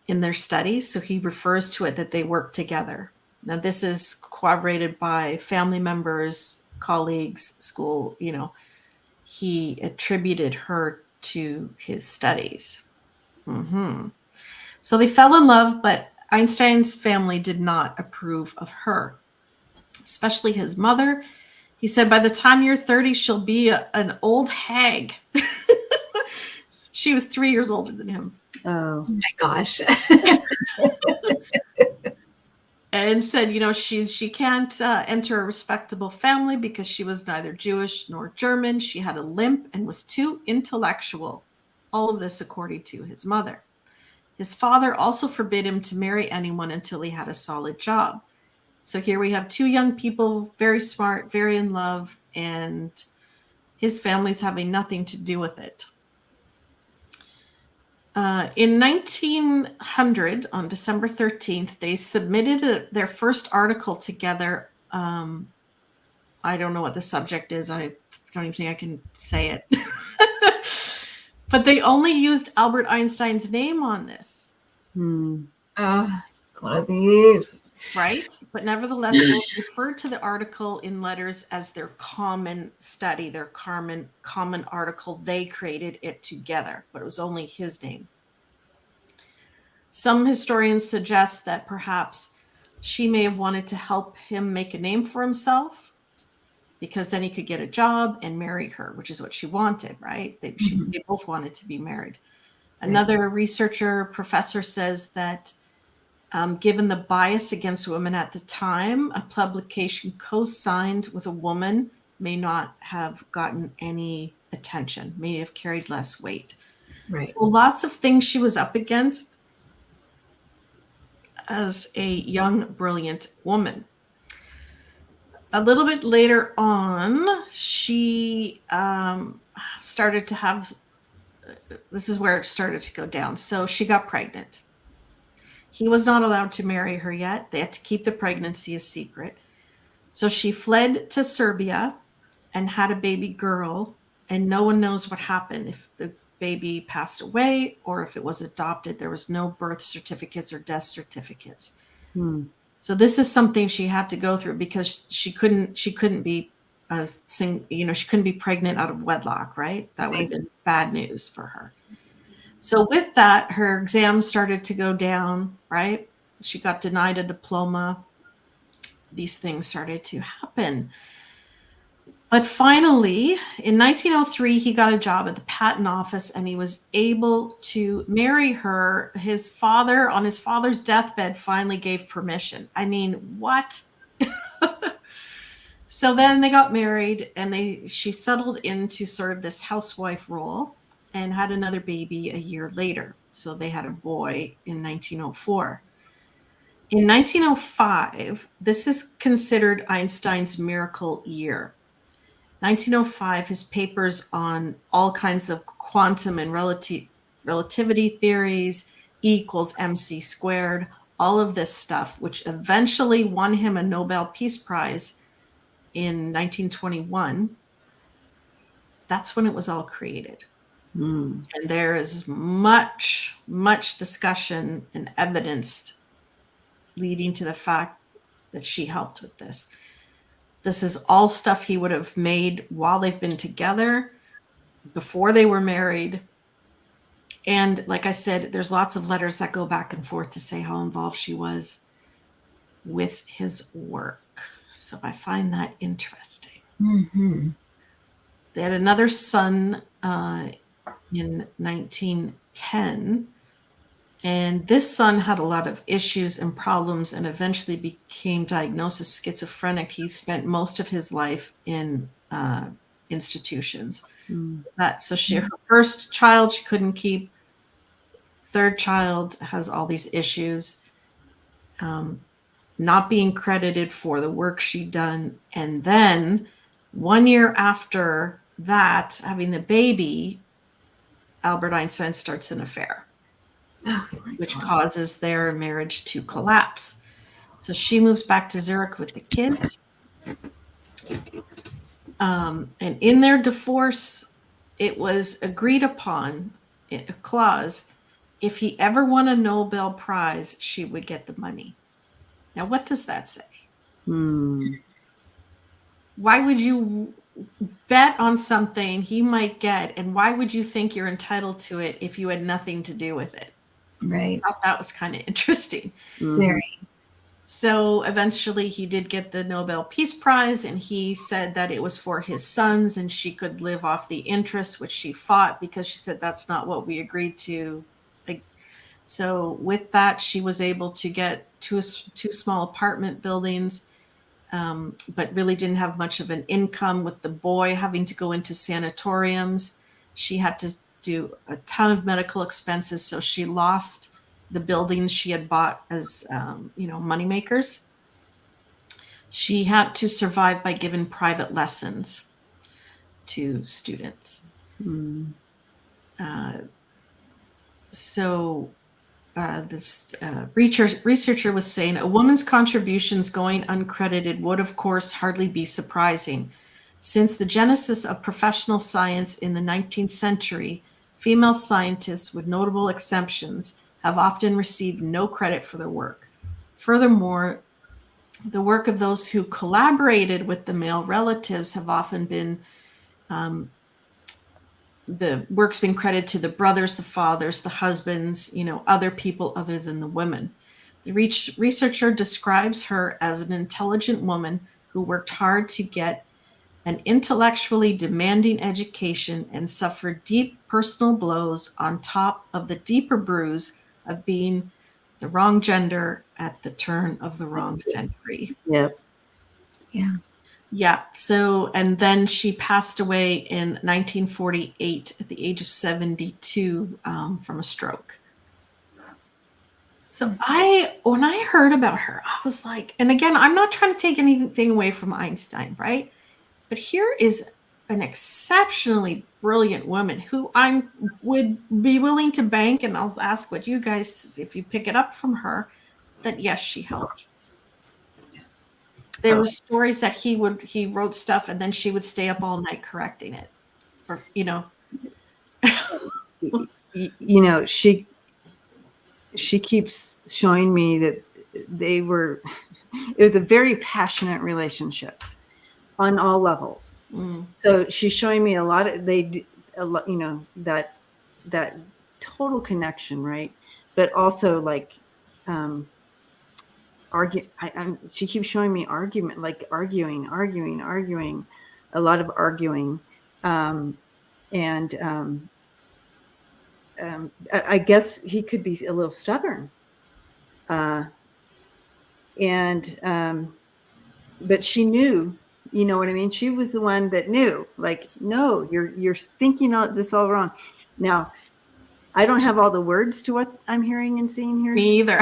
[SPEAKER 2] in their studies. So he refers to it that they work together. Now, this is corroborated by family members, colleagues, school, he attributed her to his studies. So they fell in love, but Einstein's family did not approve of her, especially his mother. He said, by the time you're 30, she'll be an old hag. She was 3 years older than him.
[SPEAKER 3] Oh my gosh.
[SPEAKER 2] And said, she can't enter a respectable family because she was neither Jewish nor German. She had a limp and was too intellectual. All of this according to his mother. His father also forbid him to marry anyone until he had a solid job. So here we have two young people, very smart, very in love, and his family's having nothing to do with it. In 1900, on December 13th, they submitted their first article together. I don't know what the subject is. I don't even think I can say it. But they only used Albert Einstein's name on this.
[SPEAKER 3] One of these.
[SPEAKER 2] Right? But nevertheless, they referred to the article in letters as their common study, their common article. They created it together, but it was only his name. Some historians suggest that perhaps she may have wanted to help him make a name for himself, because then he could get a job and marry her, which is what she wanted, right? They both wanted to be married. Another researcher, professor, says that given the bias against women at the time, a publication co-signed with a woman may not have gotten any attention, may have carried less weight.
[SPEAKER 3] Right.
[SPEAKER 2] So lots of things she was up against as a young, brilliant woman. A little bit later on, she started to have, this is where it started to go down. So she got pregnant. He was not allowed to marry her yet. They had to keep the pregnancy a secret. So she fled to Serbia and had a baby girl, and no one knows what happened. If the baby passed away or if it was adopted, there was no birth certificates or death certificates. So this is something she had to go through because she couldn't be she couldn't be pregnant out of wedlock, right? That would have been bad news for her. So with that, her exams started to go down, right? She got denied a diploma. These things started to happen. But finally, in 1903, he got a job at the patent office and he was able to marry her. His father, on his father's deathbed, finally gave permission. I mean, what? So then they got married and she settled into sort of this housewife role and had another baby a year later. So they had a boy in 1904. In 1905, this is considered Einstein's miracle year. 1905, his papers on all kinds of quantum and relativity theories, E equals MC squared, all of this stuff, which eventually won him a Nobel Peace Prize in 1921. That's when it was all created. And there is much, much discussion and evidence leading to the fact that she helped with this. This is all stuff he would have made while they've been together, before they were married. And like I said, there's lots of letters that go back and forth to say how involved she was with his work. So I find that interesting. They had another son in 1910. And this son had a lot of issues and problems and eventually became diagnosed as schizophrenic. He spent most of his life in institutions. Her first child she couldn't keep. Third child has all these issues. Not being credited for the work she'd done. And then 1 year after that, having the baby, Albert Einstein starts an affair. which causes their marriage to collapse. So she moves back to Zurich with the kids. And in their divorce, it was agreed upon, a clause, if he ever won a Nobel Prize, she would get the money. Now, what does that say? Why would you bet on something he might get, and why would you think you're entitled to it if you had nothing to do with it?
[SPEAKER 3] Right.
[SPEAKER 2] I thought that was kind of interesting.
[SPEAKER 3] Very.
[SPEAKER 2] So eventually he did get the Nobel Peace Prize, and he said that it was for his sons and she could live off the interest, which she fought because she said that's not what we agreed to. So with that, she was able to get two small apartment buildings, but really didn't have much of an income, with the boy having to go into sanatoriums. She had to do a ton of medical expenses, so she lost the buildings she had bought as moneymakers. She had to survive by giving private lessons to students. This researcher was saying a woman's contributions going uncredited would, of course, hardly be surprising. Since the genesis of professional science in the 19th century, female scientists, with notable exceptions, have often received no credit for their work. Furthermore, the work of those who collaborated with the male relatives have often been the work's been credited to the brothers, the fathers, the husbands, other people other than the women. The researcher describes her as an intelligent woman who worked hard to get an intellectually demanding education and suffered deep personal blows on top of the deeper bruise of being the wrong gender at the turn of the wrong century.
[SPEAKER 1] Yep.
[SPEAKER 3] Yeah.
[SPEAKER 2] Yeah. So, and then she passed away in 1948 at the age of 72 from a stroke. So when I heard about her, I was like, and again, I'm not trying to take anything away from Einstein, right? But here is an exceptionally brilliant woman who I would be willing to bank, and I'll ask what you guys, if you pick it up from her, that yes, she helped. There were stories that he wrote stuff and then she would stay up all night correcting it, or
[SPEAKER 1] she keeps showing me that it was a very passionate relationship on all levels. So she's showing me a lot of that total connection, right? But also like she keeps showing me argument, like arguing, a lot of arguing. I guess he could be a little stubborn. But she knew, you know what I mean? She was the one that knew, like, no, you're thinking this all wrong. Now, I don't have all the words to what I'm hearing and seeing here.
[SPEAKER 2] Me either.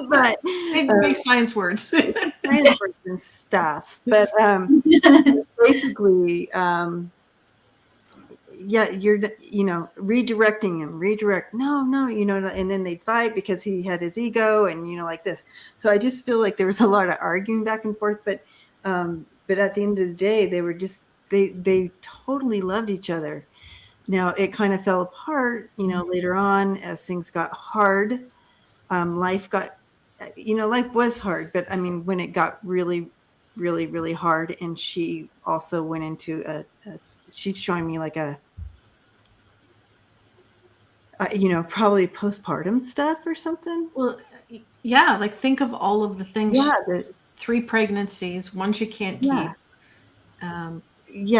[SPEAKER 1] But
[SPEAKER 2] big science words.
[SPEAKER 1] Science words and stuff. But basically, you're, redirecting him, no, and then they'd fight because he had his ego and, like this. So I just feel like there was a lot of arguing back and forth, but at the end of the day, they were just, they totally loved each other. Now it kind of fell apart, later on as things got hard. Life was hard, but I mean, when it got really, really, really hard, and she also went into she's showing me like probably postpartum stuff or something.
[SPEAKER 2] Well, yeah, like think of all of the things.
[SPEAKER 1] Yeah,
[SPEAKER 2] 3 pregnancies, one she can't keep.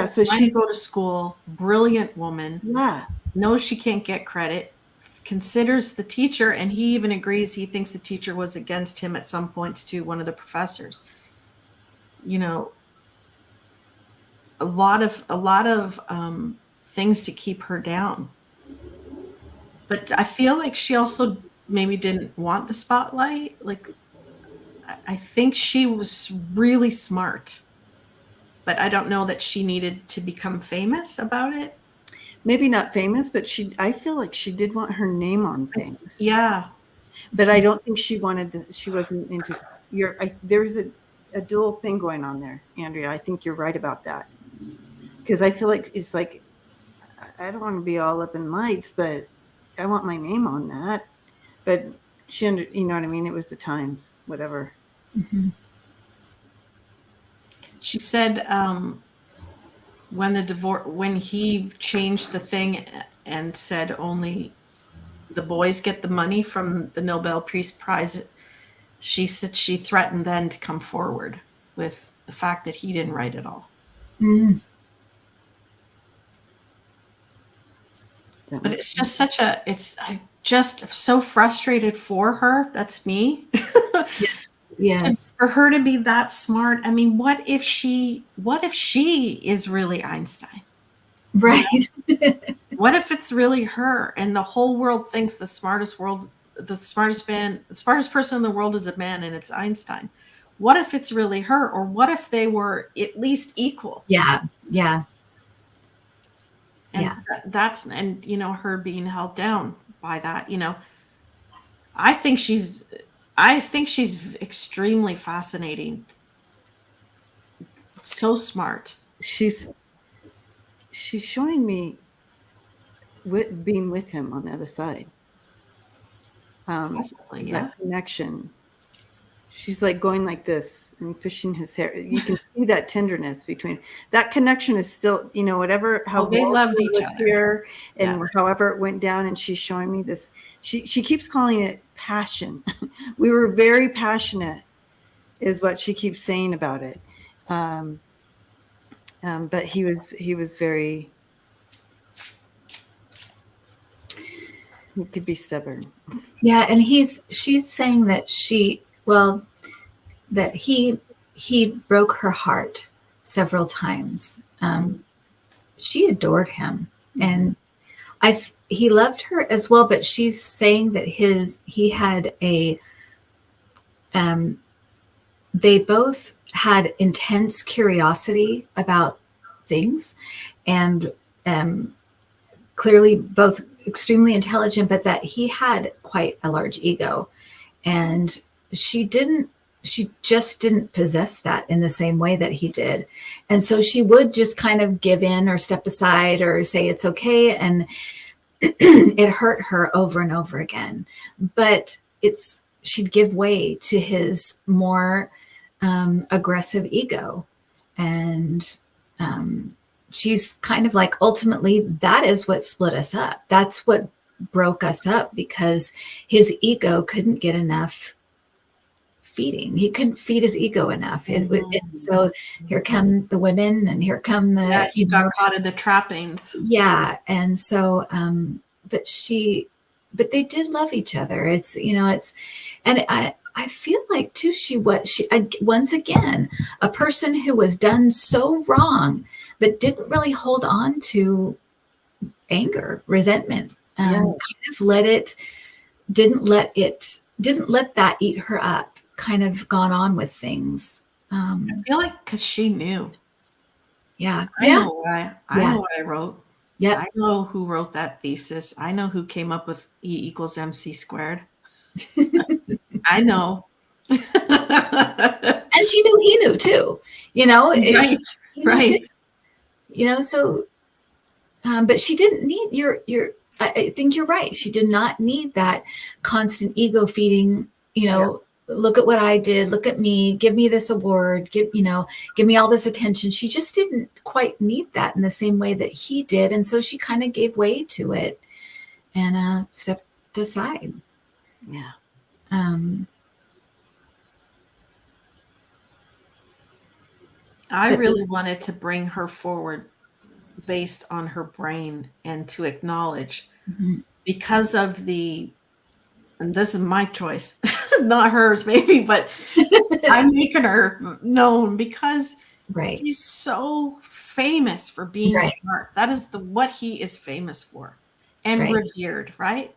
[SPEAKER 1] So she
[SPEAKER 2] go to school, brilliant woman.
[SPEAKER 1] Yeah,
[SPEAKER 2] knows she can't get credit, considers the teacher, and he even agrees. He thinks the teacher was against him at some points to one of the professors. A lot of things to keep her down. But I feel like she also maybe didn't want the spotlight. Like, I think she was really smart, but I don't know that she needed to become famous about it.
[SPEAKER 1] maybe not famous, but I feel like she did want her name on things.
[SPEAKER 2] Yeah.
[SPEAKER 1] But I don't think she wasn't into there's a dual thing going on there, Andrea. I think you're right about that. Because I feel like it's like, I don't want to be all up in lights, but I want my name on that. But you know what I mean? It was the times, whatever.
[SPEAKER 3] Mm-hmm.
[SPEAKER 2] She said when he changed the thing and said only the boys get the money from the Nobel Peace Prize, she said she threatened then to come forward with the fact that he didn't write it all.
[SPEAKER 3] Mm.
[SPEAKER 2] But it's just I'm just so frustrated for her. That's me.
[SPEAKER 3] Yes.
[SPEAKER 2] For her to be that smart. I mean, what if she is really Einstein?
[SPEAKER 3] Right.
[SPEAKER 2] What if it's really her and the whole world thinks the smartest person in the world is a man and it's Einstein? What if it's really her? Or what if they were at least equal?
[SPEAKER 3] Yeah. Yeah.
[SPEAKER 2] And
[SPEAKER 3] Yeah.
[SPEAKER 2] that's her being held down by that, I think she's extremely fascinating. So smart.
[SPEAKER 1] She's showing me being with him on the other side.
[SPEAKER 2] Possibly, yeah.
[SPEAKER 1] That connection. She's like going like this and pushing his hair. You can see that tenderness between that connection is still, whatever, how
[SPEAKER 2] they loved each other
[SPEAKER 1] here and however it went down. And she's showing me this. She keeps calling it passion. We were very passionate is what she keeps saying about it. But he was very, he could be stubborn.
[SPEAKER 3] Yeah. And she's saying that that he broke her heart several times. She adored him, and he loved her as well. But she's saying that he had they both had intense curiosity about things, and clearly both extremely intelligent, but that he had quite a large ego, and she just didn't possess that in the same way that he did. And so she would just kind of give in or step aside or say it's okay. And it hurt her over and over again. But she'd give way to his more aggressive ego. And she's kind of like, ultimately, that is what split us up. That's what broke us up, because his ego couldn't get enough feeding. He couldn't feed his ego enough. And so here come the women, and here come the
[SPEAKER 2] he got caught in the trappings.
[SPEAKER 3] Yeah. And so but they did love each other. And I feel like too once again, a person who was done so wrong but didn't really hold on to anger, resentment, kind of didn't let that eat her up, kind of gone on with things.
[SPEAKER 2] I feel like because she knew.
[SPEAKER 3] Yeah.
[SPEAKER 2] I know what I wrote.
[SPEAKER 3] Yeah.
[SPEAKER 2] I know who wrote that thesis. I know who came up with E=mc². I know.
[SPEAKER 3] And she knew he knew too,
[SPEAKER 2] Right.
[SPEAKER 3] Too. So, but she didn't need I think you're right. She did not need that constant ego feeding, look at what I did, look at me, give me this award, give me all this attention. She just didn't quite need that in the same way that he did. And so she kind of gave way to it and stepped aside.
[SPEAKER 1] Yeah.
[SPEAKER 2] I really wanted to bring her forward based on her brain and to acknowledge because of and this is my choice, not hers maybe, but I'm making her known because he's so famous for being smart. That is what he is famous for and revered, right?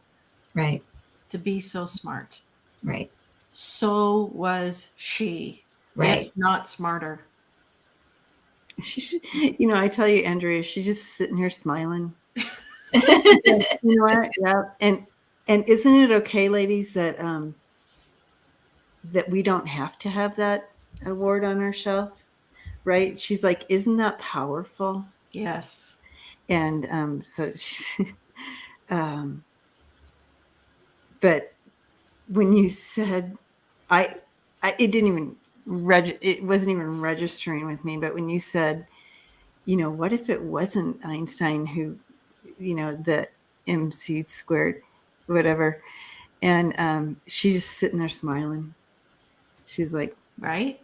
[SPEAKER 3] Right.
[SPEAKER 2] To be so smart.
[SPEAKER 3] Right.
[SPEAKER 2] So was she, if not smarter.
[SPEAKER 1] I tell you, Andrea, she's just sitting here smiling. You know what? Yeah. And isn't it okay, ladies, that that we don't have to have that award on our shelf, right? She's like, isn't that powerful?
[SPEAKER 2] Yes.
[SPEAKER 1] And so she's, but when you said, it didn't even it wasn't even registering with me. But when you said, what if it wasn't Einstein who, the MC squared, whatever, and she's just sitting there smiling. She's like,
[SPEAKER 2] right.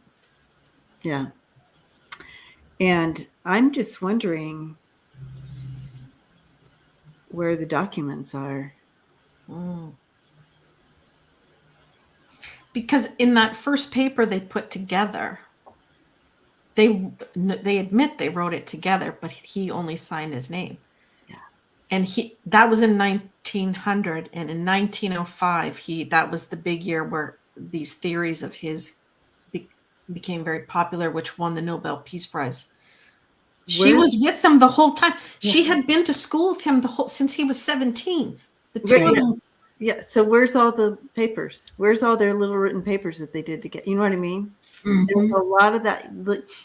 [SPEAKER 1] Yeah. And I'm just wondering where the documents are.
[SPEAKER 2] Because in that first paper they put together, they admit they wrote it together, but he only signed his name.
[SPEAKER 1] Yeah.
[SPEAKER 2] And that was in 1900, and in 1905 that was the big year where these theories of his became very popular, which won the Nobel Peace Prize. She was with him the whole time. Yeah. She had been to school with him since he was 17. The two of them.
[SPEAKER 1] Yeah. So where's all the papers? Where's all their little written papers that they did to get? You know what I mean? Mm-hmm. There's a lot of that.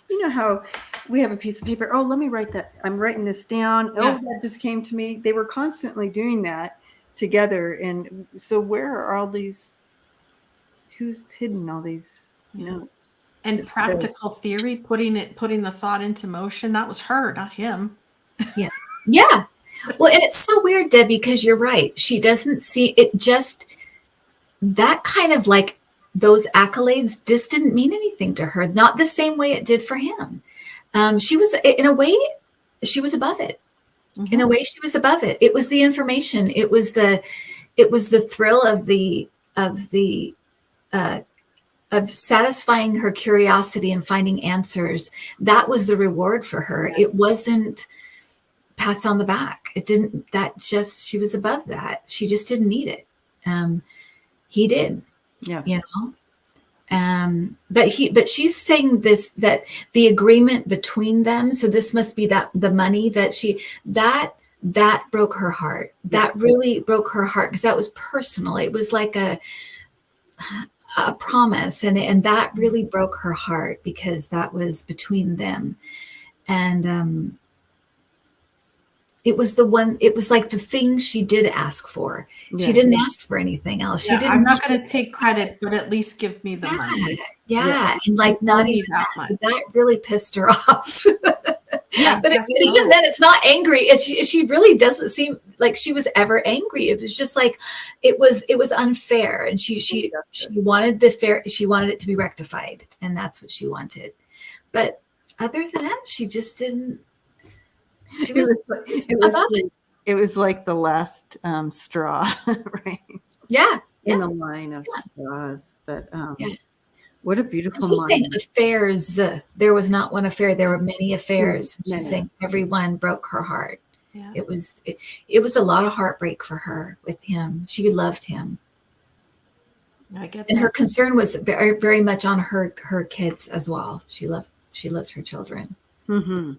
[SPEAKER 1] You know how we have a piece of paper. Oh, let me write that. I'm writing this down. Yeah. Oh, that just came to me. They were constantly doing that together. And so where are all these? Who's hidden all these notes?
[SPEAKER 2] And practical theory, putting the thought into motion, that was her, not him.
[SPEAKER 3] Yeah. Yeah. Well, and it's so weird, Debbie, because you're right. She doesn't see it, just that kind of like those accolades just didn't mean anything to her. Not the same way it did for him. She was, in a way, she was above it. Mm-hmm. In a way, she was above it. It was the information. It was the thrill of satisfying her curiosity and finding answers. That was the reward for her. It wasn't pats on the back. It didn't, she was above that. She just didn't need it. He did, but she's saying this, that the agreement between them. So this must be that the money that broke her heart. That really broke her heart, because that was personal. It was like a promise, and that really broke her heart, because that was between them. And it was like the thing she did ask for. Yeah. She didn't ask for anything else.
[SPEAKER 2] Yeah, I'm not going to take credit, but at least give me the money.
[SPEAKER 3] Yeah. And like not even that much. That really pissed her off. Yeah, but even then, it's not angry. She really doesn't seem like she was ever angry. It was just like it was unfair, and she wanted she wanted it to be rectified, and that's what she wanted. But other than that, she just didn't.
[SPEAKER 1] It was like the last straw, right?
[SPEAKER 3] Yeah,
[SPEAKER 1] in a line of straws. But what a beautiful
[SPEAKER 3] mind. Saying affairs. There was not one affair. There were many affairs. She's saying everyone broke her heart. Yeah. It was a lot of heartbreak for her with him. She loved him.
[SPEAKER 2] I get that.
[SPEAKER 3] And her concern was very, very much on her kids as well. She loved her children.
[SPEAKER 1] Mm-hmm.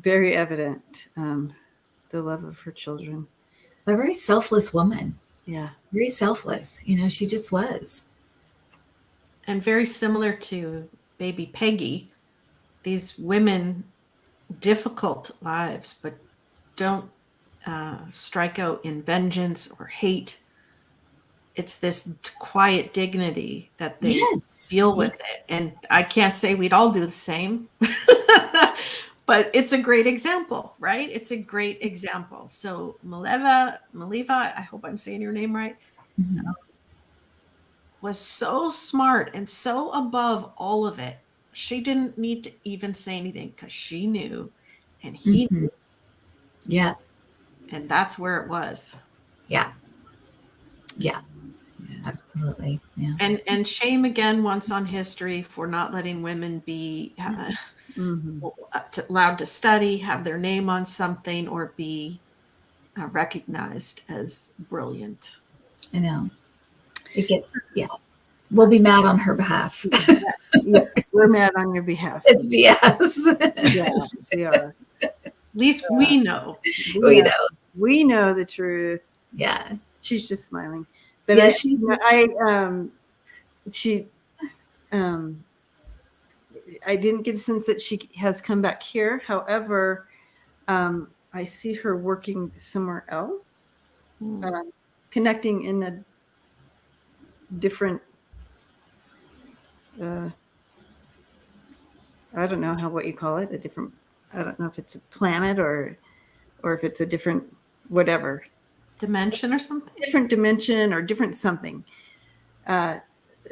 [SPEAKER 1] Very evident, the love of her children.
[SPEAKER 3] A very selfless woman.
[SPEAKER 1] Yeah.
[SPEAKER 3] Very selfless. She just was.
[SPEAKER 2] And very similar to baby Peggy, these women, difficult lives, but don't strike out in vengeance or hate. It's this quiet dignity that they deal with it. And I can't say we'd all do the same, but it's a great example, right? It's a great example. So Maliva, I hope I'm saying your name right, was so smart and so above all of it. She didn't need to even say anything, because she knew, and he knew.
[SPEAKER 3] Yeah.
[SPEAKER 2] And that's where it was.
[SPEAKER 3] Yeah. Yeah. Absolutely. Yeah.
[SPEAKER 2] And shame again once on history for not letting women be allowed to study, have their name on something, or be recognized as brilliant.
[SPEAKER 3] I know. It gets, we'll be mad on her behalf.
[SPEAKER 1] We're mad on your behalf.
[SPEAKER 3] It's BS.
[SPEAKER 1] Yeah, we are.
[SPEAKER 2] least we know.
[SPEAKER 1] We know the truth.
[SPEAKER 3] Yeah.
[SPEAKER 1] She's just smiling. But
[SPEAKER 3] Yes,
[SPEAKER 1] I didn't get a sense that she has come back here. However, I see her working somewhere else, connecting in a different, I don't know what you call it, I don't know if it's a planet or if it's a different whatever.
[SPEAKER 2] Dimension or something?
[SPEAKER 1] Different dimension or different something.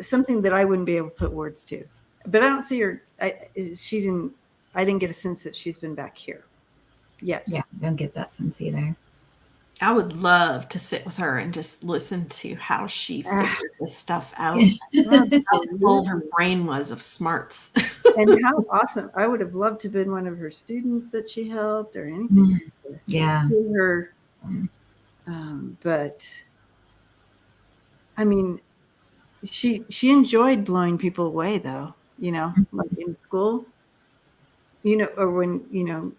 [SPEAKER 1] Something that I wouldn't be able to put words to. But I don't see her. I didn't get a sense that she's been back here yet.
[SPEAKER 3] Yeah, I don't get that sense either.
[SPEAKER 2] I would love to sit with her and just listen to how she figures this stuff out. How full her brain was of smarts.
[SPEAKER 1] And how awesome. I would have loved to have been one of her students that she helped or anything.
[SPEAKER 3] Yeah.
[SPEAKER 1] Her, but I mean, she enjoyed blowing people away though, like in school, or when,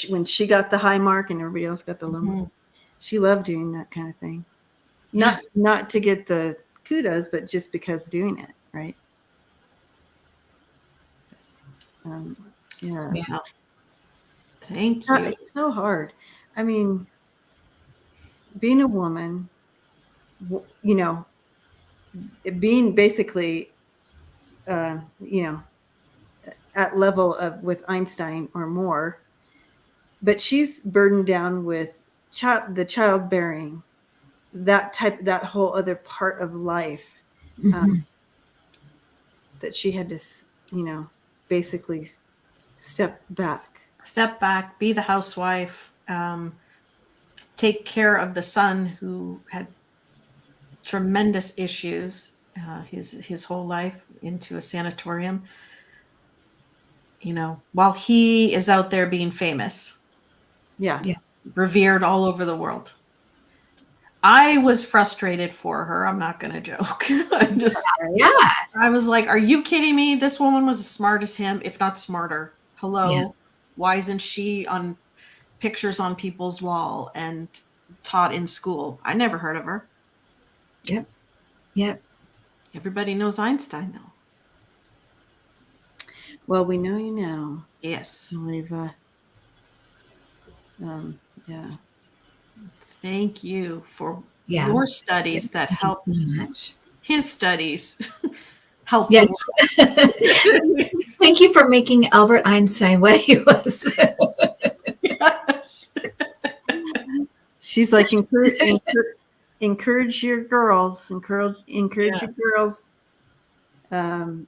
[SPEAKER 1] when she got the high mark and everybody else got the low mark. She loved doing that kind of thing. Not to get the kudos, but just because doing it, right? Yeah.
[SPEAKER 2] Thank you.
[SPEAKER 1] It's so hard. I mean, being a woman, being basically, at level of with Einstein or more, but she's burdened down with the childbearing, that whole other part of life, that she had to, basically step back,
[SPEAKER 2] be the housewife, take care of the son who had tremendous issues his whole life, into a sanatorium, while he is out there being famous.
[SPEAKER 1] Yeah.
[SPEAKER 2] Revered all over the world. I was frustrated for her. I'm not going to joke. I was like, are you kidding me? This woman was as smart as him, if not smarter. Hello. Yeah. Why isn't she on pictures on people's wall and taught in school? I never heard of her.
[SPEAKER 3] Yep.
[SPEAKER 2] Everybody knows Einstein, though.
[SPEAKER 1] Well, we know you now.
[SPEAKER 2] Yes.
[SPEAKER 1] Maija. Yeah.
[SPEAKER 2] Thank you for your studies that helped his studies. Help.
[SPEAKER 3] Yes. Thank you for making Albert Einstein what he was.
[SPEAKER 1] Yes. She's like, encourage your girls, encourage your girls, and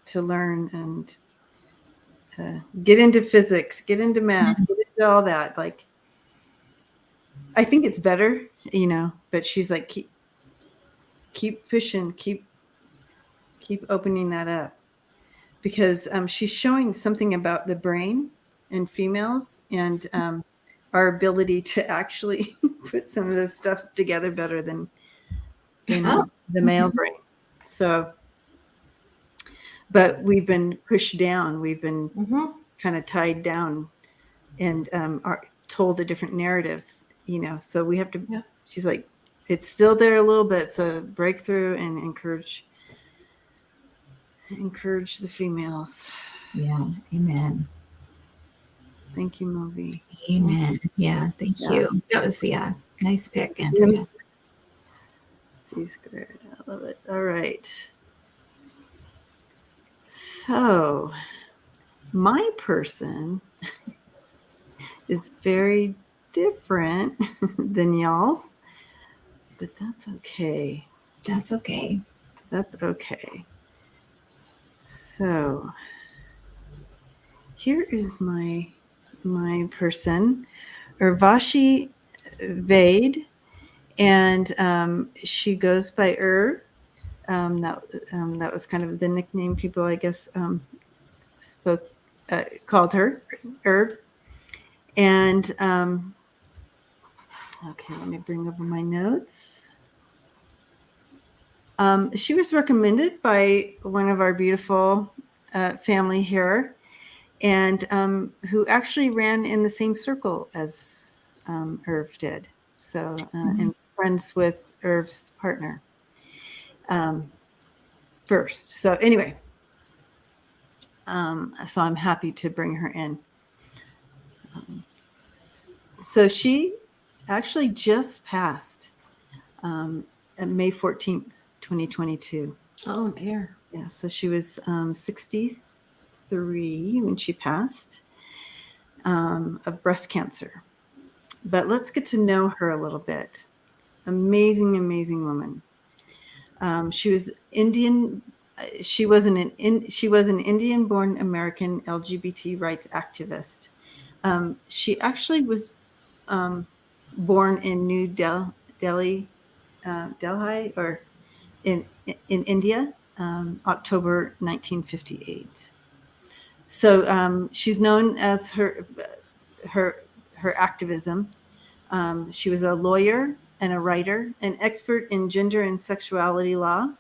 [SPEAKER 1] to learn and get into physics, get into math, get into all that. Like, I think it's better, but she's like, keep pushing, keep opening that up, because she's showing something about the brain in females and our ability to actually put some of this stuff together better than the male brain. So, but we've been pushed down. We've been kind of tied down and are told a different narrative, so we have to, she's like, it's still there a little bit. So break through and encourage the females.
[SPEAKER 3] Yeah. Amen.
[SPEAKER 1] Thank you, Movi.
[SPEAKER 3] Amen. Yeah. Thank you. That was nice pick, Andrea.
[SPEAKER 1] C-squared. I love it. All right. So my person is very different than y'all's, but that's okay.
[SPEAKER 3] That's okay.
[SPEAKER 1] That's okay. So here is my person, Urvashi Vade, and she goes by that was kind of the nickname people, I guess, called her, Herb. And okay, let me bring over my notes. She was recommended by one of our beautiful family here, and who actually ran in the same circle as Irv did. So, and friends with Irv's partner first. So anyway, so I'm happy to bring her in. So she actually just passed on May 14th, 2022.
[SPEAKER 2] Oh dear.
[SPEAKER 1] Yeah, so she was 63 when she passed of breast cancer. But let's get to know her a little bit. Amazing, amazing woman. She was Indian. She was an Indian-born American LGBT rights activist. She actually was born in New Delhi, or in India, October 1958. So she's known as her activism. She was a lawyer and a writer, an expert in gender and sexuality law.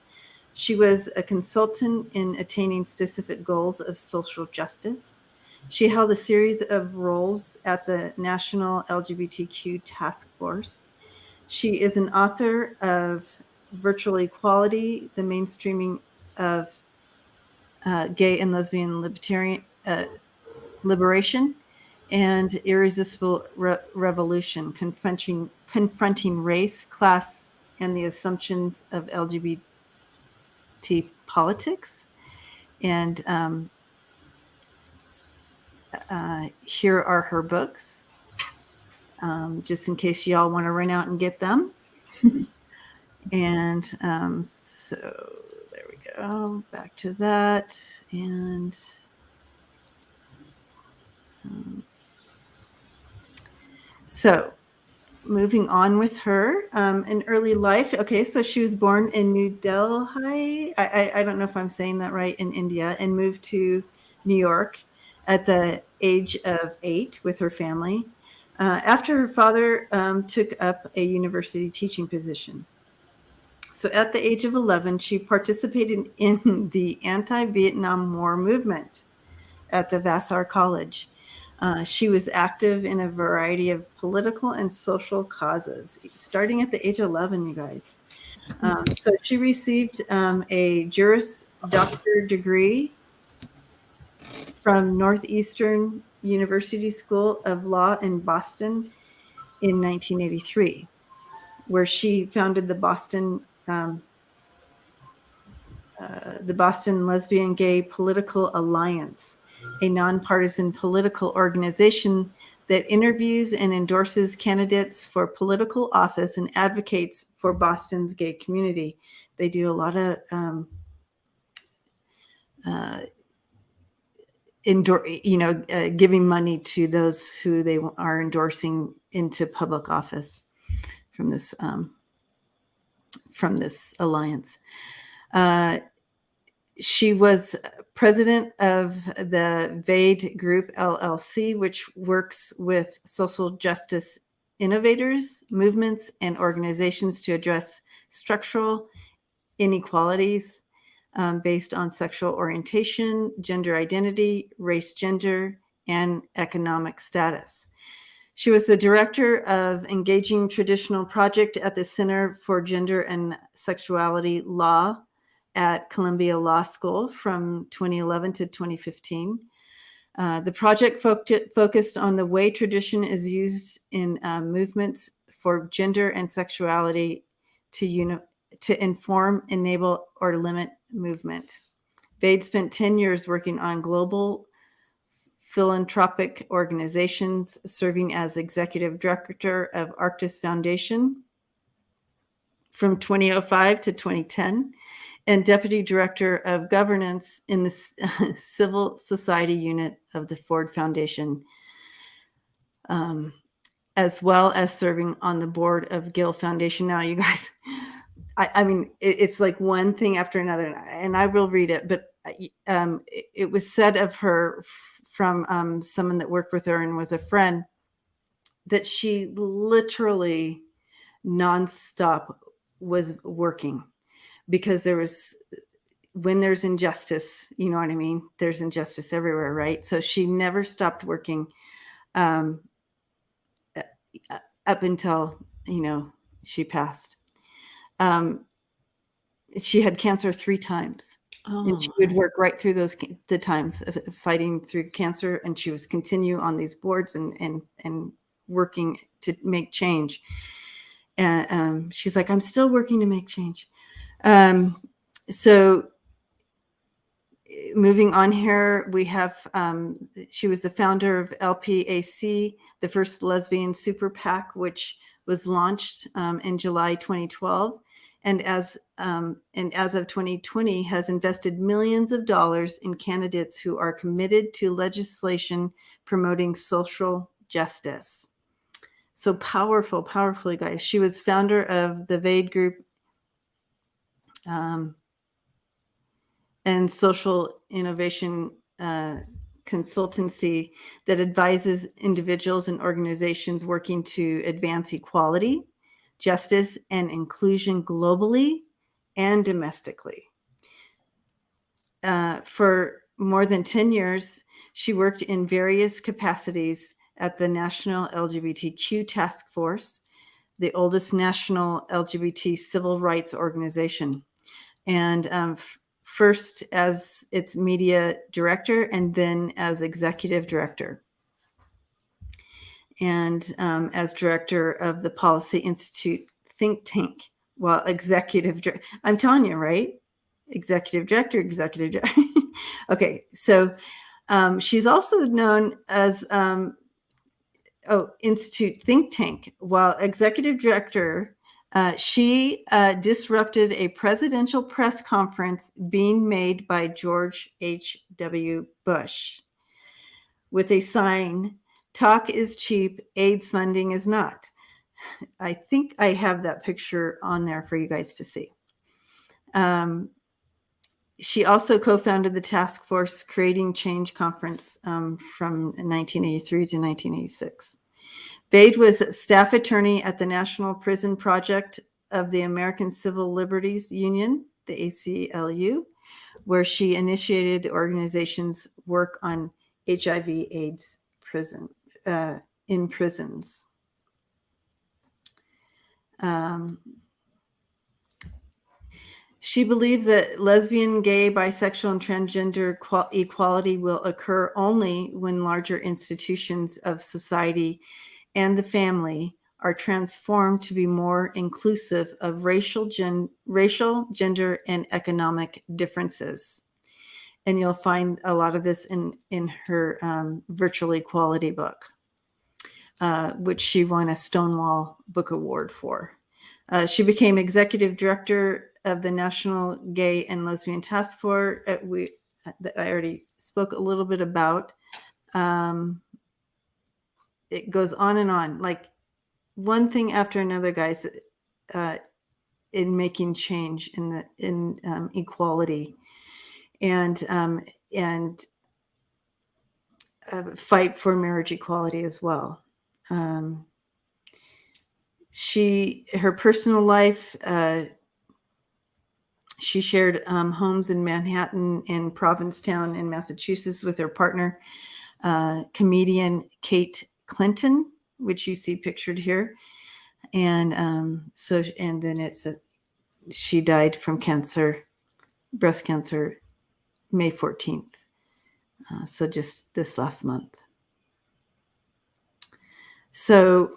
[SPEAKER 1] She was a consultant in attaining specific goals of social justice. She held a series of roles at the National LGBTQ Task Force. She is an author of Virtual Equality, the Mainstreaming of Gay and Lesbian Liberation, and Irresistible Revolution, confronting race, class, and the assumptions of LGBT politics. And here are her books, just in case y'all want to run out and get them. And so there we go, back to that. And so moving on with her in early life. Okay, so she was born in New Delhi. I don't know if I'm saying that right, in India, and moved to New York at the age of 8 with her family after her father took up a university teaching position. So at the age of 11, she participated in the anti-Vietnam War movement at the Vassar College. She was active in a variety of political and social causes, starting at the age of 11, you guys. So she received a Juris Doctor degree from Northeastern University School of Law in Boston in 1983, where she founded the Boston Lesbian Gay Political Alliance, a nonpartisan political organization that interviews and endorses candidates for political office and advocates for Boston's gay community. They do a lot of giving money to those who they are endorsing into public office from this alliance. She was president of the VADE Group LLC, which works with social justice innovators, movements, and organizations to address structural inequalities based on sexual orientation, gender identity, race, gender, and economic status. She was the director of Engaging Traditional Project at the Center for Gender and Sexuality Law at Columbia Law School from 2011 to 2015. The project focused on the way tradition is used in movements for gender and sexuality to inform, enable, or limit movement. Vade spent 10 years working on global philanthropic organizations, serving as executive director of Arctis Foundation from 2005 to 2010, and deputy director of governance in the civil society unit of the Ford Foundation, as well as serving on the board of Gill Foundation. Now, you guys, I mean, it's like one thing after another, and I will read it, but it was said of her from someone that worked with her and was a friend that she literally nonstop was working, because there was when there's injustice, you know what I mean? There's injustice everywhere, right? So she never stopped working up until, she passed. She had cancer 3 times. And she would work right through the times of fighting through cancer, and she was continue on these boards and working to make change. And she's like, I'm still working to make change. So moving on here, we have, she was the founder of LPAC, the first lesbian super PAC, which was launched in July 2012. And as of 2020, has invested millions of dollars in candidates who are committed to legislation promoting social justice. So powerful, guys. She was founder of the VADE group and social innovation consultancy that advises individuals and organizations working to advance equality, justice, and inclusion globally and domestically. For more than 10 years, she worked in various capacities at the National LGBTQ Task Force, the oldest national LGBT civil rights organization, and first as its media director and then as executive director. And as director of the Policy Institute think tank, while executive director. I'm telling you, right? Executive director. Okay, so she's also known as Institute think tank. While executive director, she disrupted a presidential press conference being made by George H.W. Bush with a sign, "Talk is cheap, AIDS funding is not." I think I have that picture on there for you guys to see. She also co-founded the Task Force Creating Change Conference from 1983 to 1986. Vade was staff attorney at the National Prison Project of the American Civil Liberties Union, the ACLU, where she initiated the organization's work on HIV/AIDS in prisons. She believes that lesbian, gay, bisexual, and transgender equality will occur only when larger institutions of society and the family are transformed to be more inclusive of racial, gender, and economic differences. And you'll find a lot of this in her Virtual Equality book, which she won a Stonewall Book Award for. She became executive director of the National Gay and Lesbian Task Force that I already spoke a little bit about. It goes on and on, like one thing after another, guys, in making change in equality and fight for marriage equality as well. Her personal life, she shared homes in Manhattan and Provincetown in Massachusetts with her partner, comedian Kate Clinton, which you see pictured here. And then she died from breast cancer, May 14th. So just this last month. So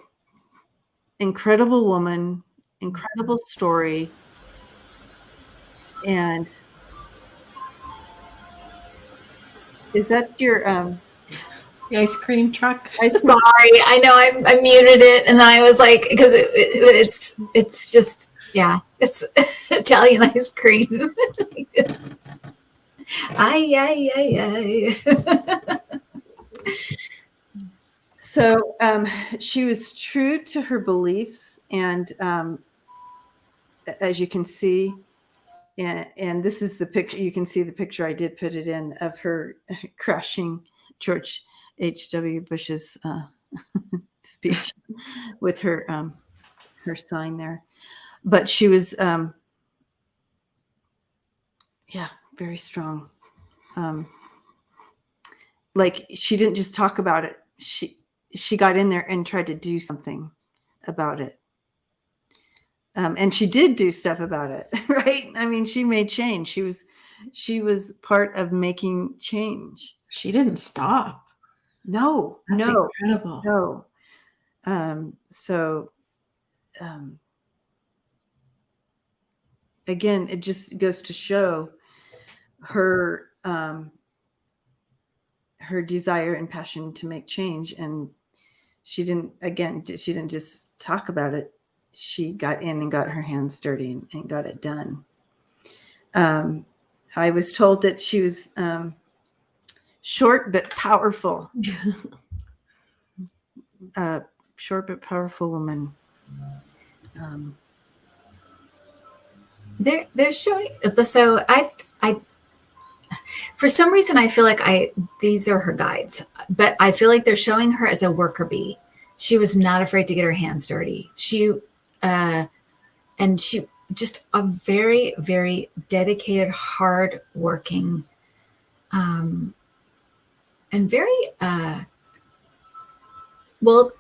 [SPEAKER 1] incredible woman, incredible story. And is that your
[SPEAKER 2] the ice cream truck?
[SPEAKER 3] Sorry, I know I muted it, and I was like, because it's just, yeah, it's Italian ice cream. Ay.
[SPEAKER 1] So she was true to her beliefs, and as you can see, and this is the picture. You can see the picture. I did put it in of her crashing George H.W. Bush's speech with her sign there. But she was, very strong. Like she didn't just talk about it. She got in there and tried to do something about it. And she did do stuff about it, right? I mean, she made change. She was part of making change.
[SPEAKER 2] She didn't stop.
[SPEAKER 1] No,
[SPEAKER 2] That's
[SPEAKER 1] no,
[SPEAKER 2] incredible.
[SPEAKER 1] no. Again, it just goes to show her her desire and passion to make change. And she didn't just talk about it. She got in and got her hands dirty and got it done. I was told that she was short but powerful. Short but powerful woman.
[SPEAKER 3] They're showing. So I for some reason I feel like these are her guides, but I feel like they're showing her as a worker bee. She was not afraid to get her hands dirty. She just a very, very dedicated, hard-working, and very well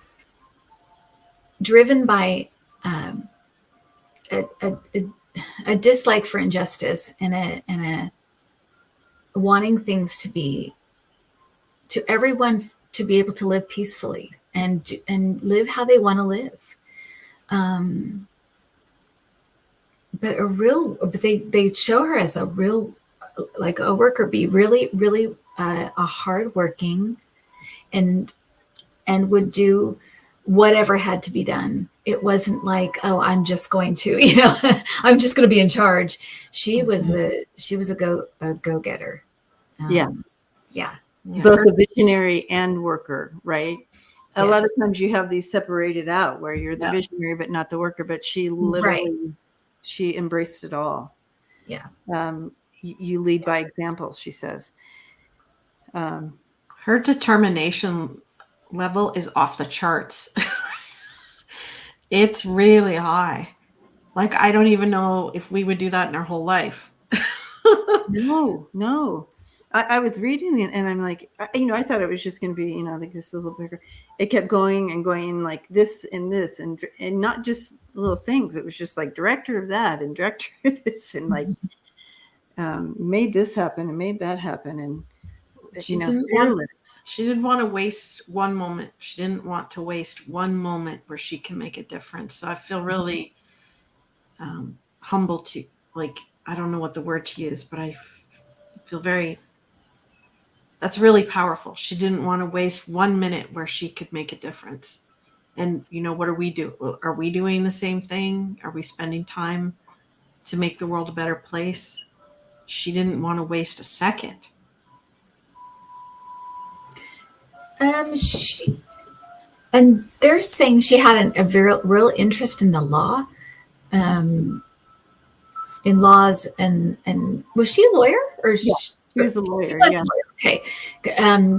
[SPEAKER 3] driven by a dislike for injustice and a wanting things to everyone to be able to live peacefully and live how they want to live. But they show her as a real, like a worker bee, really, really a hardworking, and would do whatever had to be done. It wasn't like, oh, I'm just going to, I'm just going to be in charge. She was a go-getter.
[SPEAKER 1] Yeah.
[SPEAKER 2] Both
[SPEAKER 1] a visionary and worker, right? A lot of times you have these separated out where you're the visionary but not the worker, but she literally she embraced it all.
[SPEAKER 3] Yeah.
[SPEAKER 1] You lead by example, she says.
[SPEAKER 2] Her determination level is off the charts. It's really high. Like, I don't even know if we would do that in our whole life.
[SPEAKER 1] No. I was reading it and I'm like, I thought it was just going to be, like this little bigger. It kept going and going like this and this and not just little things. It was just like director of that and director of this and like made this happen and made that happen. And,
[SPEAKER 2] she didn't want to waste one moment. She didn't want to waste one moment where she can make a difference. So I feel really humble to, like, I don't know what the word to use, but I feel that's really powerful. She didn't want to waste 1 minute where she could make a difference. And, what do we do? Are we doing the same thing? Are we spending time to make the world a better place? She didn't want to waste a second.
[SPEAKER 3] And they're saying she had a real interest in the law, in laws, and was she a lawyer or?
[SPEAKER 1] Yeah, she was a lawyer.
[SPEAKER 3] A lawyer. Okay,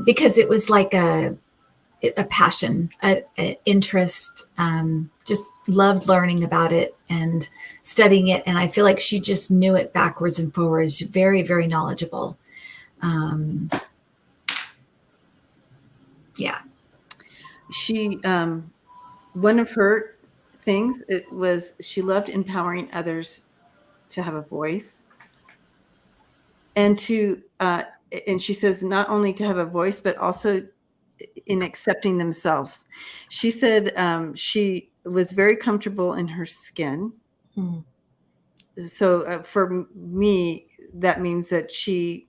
[SPEAKER 3] because it was like a passion, an interest. Just loved learning about it and studying it, and I feel like she just knew it backwards and forwards. Very, very knowledgeable. Yeah.
[SPEAKER 1] She, one of her things, it was she loved empowering others to have a voice and and she says not only to have a voice, but also in accepting themselves. She said she was very comfortable in her skin. So for me, that means that she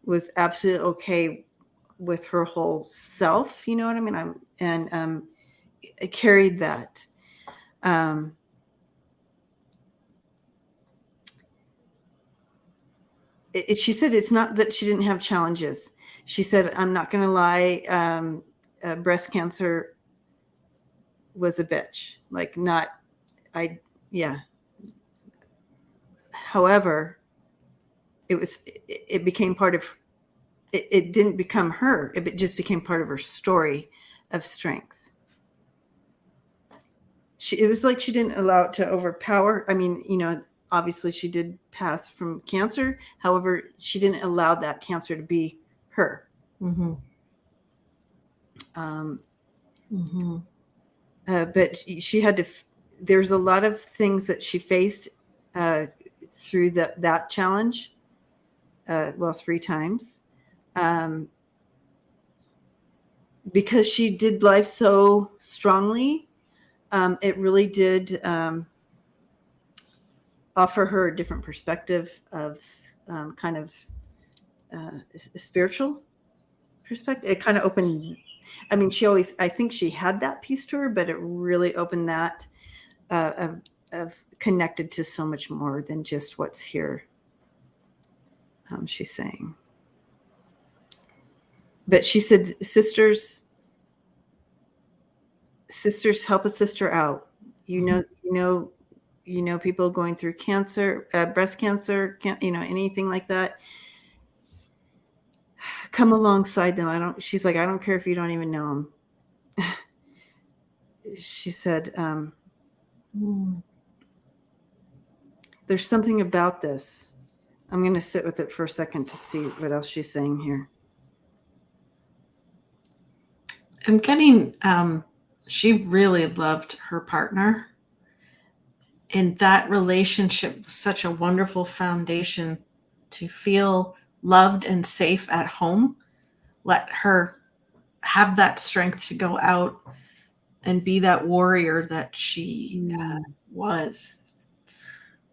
[SPEAKER 1] was absolutely okay with her whole self, you know what I mean? I carried that. She said it's not that she didn't have challenges. She said, I'm not going to lie, breast cancer was a bitch. Like However, it became part of, it didn't become her. It just became part of her story of strength. It was like she didn't allow it to overpower. I mean, obviously she did pass from cancer. However, she didn't allow that cancer to be her.
[SPEAKER 2] Mm-hmm.
[SPEAKER 1] But she had to, there's a lot of things that she faced through that challenge. 3 times. Because she did life so strongly, it really did offer her a different perspective of kind of spiritual perspective. It kind of opened, I mean, I think she had that piece to her, but it really opened that of connected to so much more than just what's here, she's saying. But she said, sisters help a sister out. You know, people going through cancer, breast cancer, anything like that. Come alongside them. She's like, I don't care if you don't even know them. She said, there's something about this. I'm going to sit with it for a second to see what else she's saying here.
[SPEAKER 2] I'm getting, she really loved her partner. And that relationship was such a wonderful foundation to feel loved and safe at home. Let her have that strength to go out and be that warrior that she was.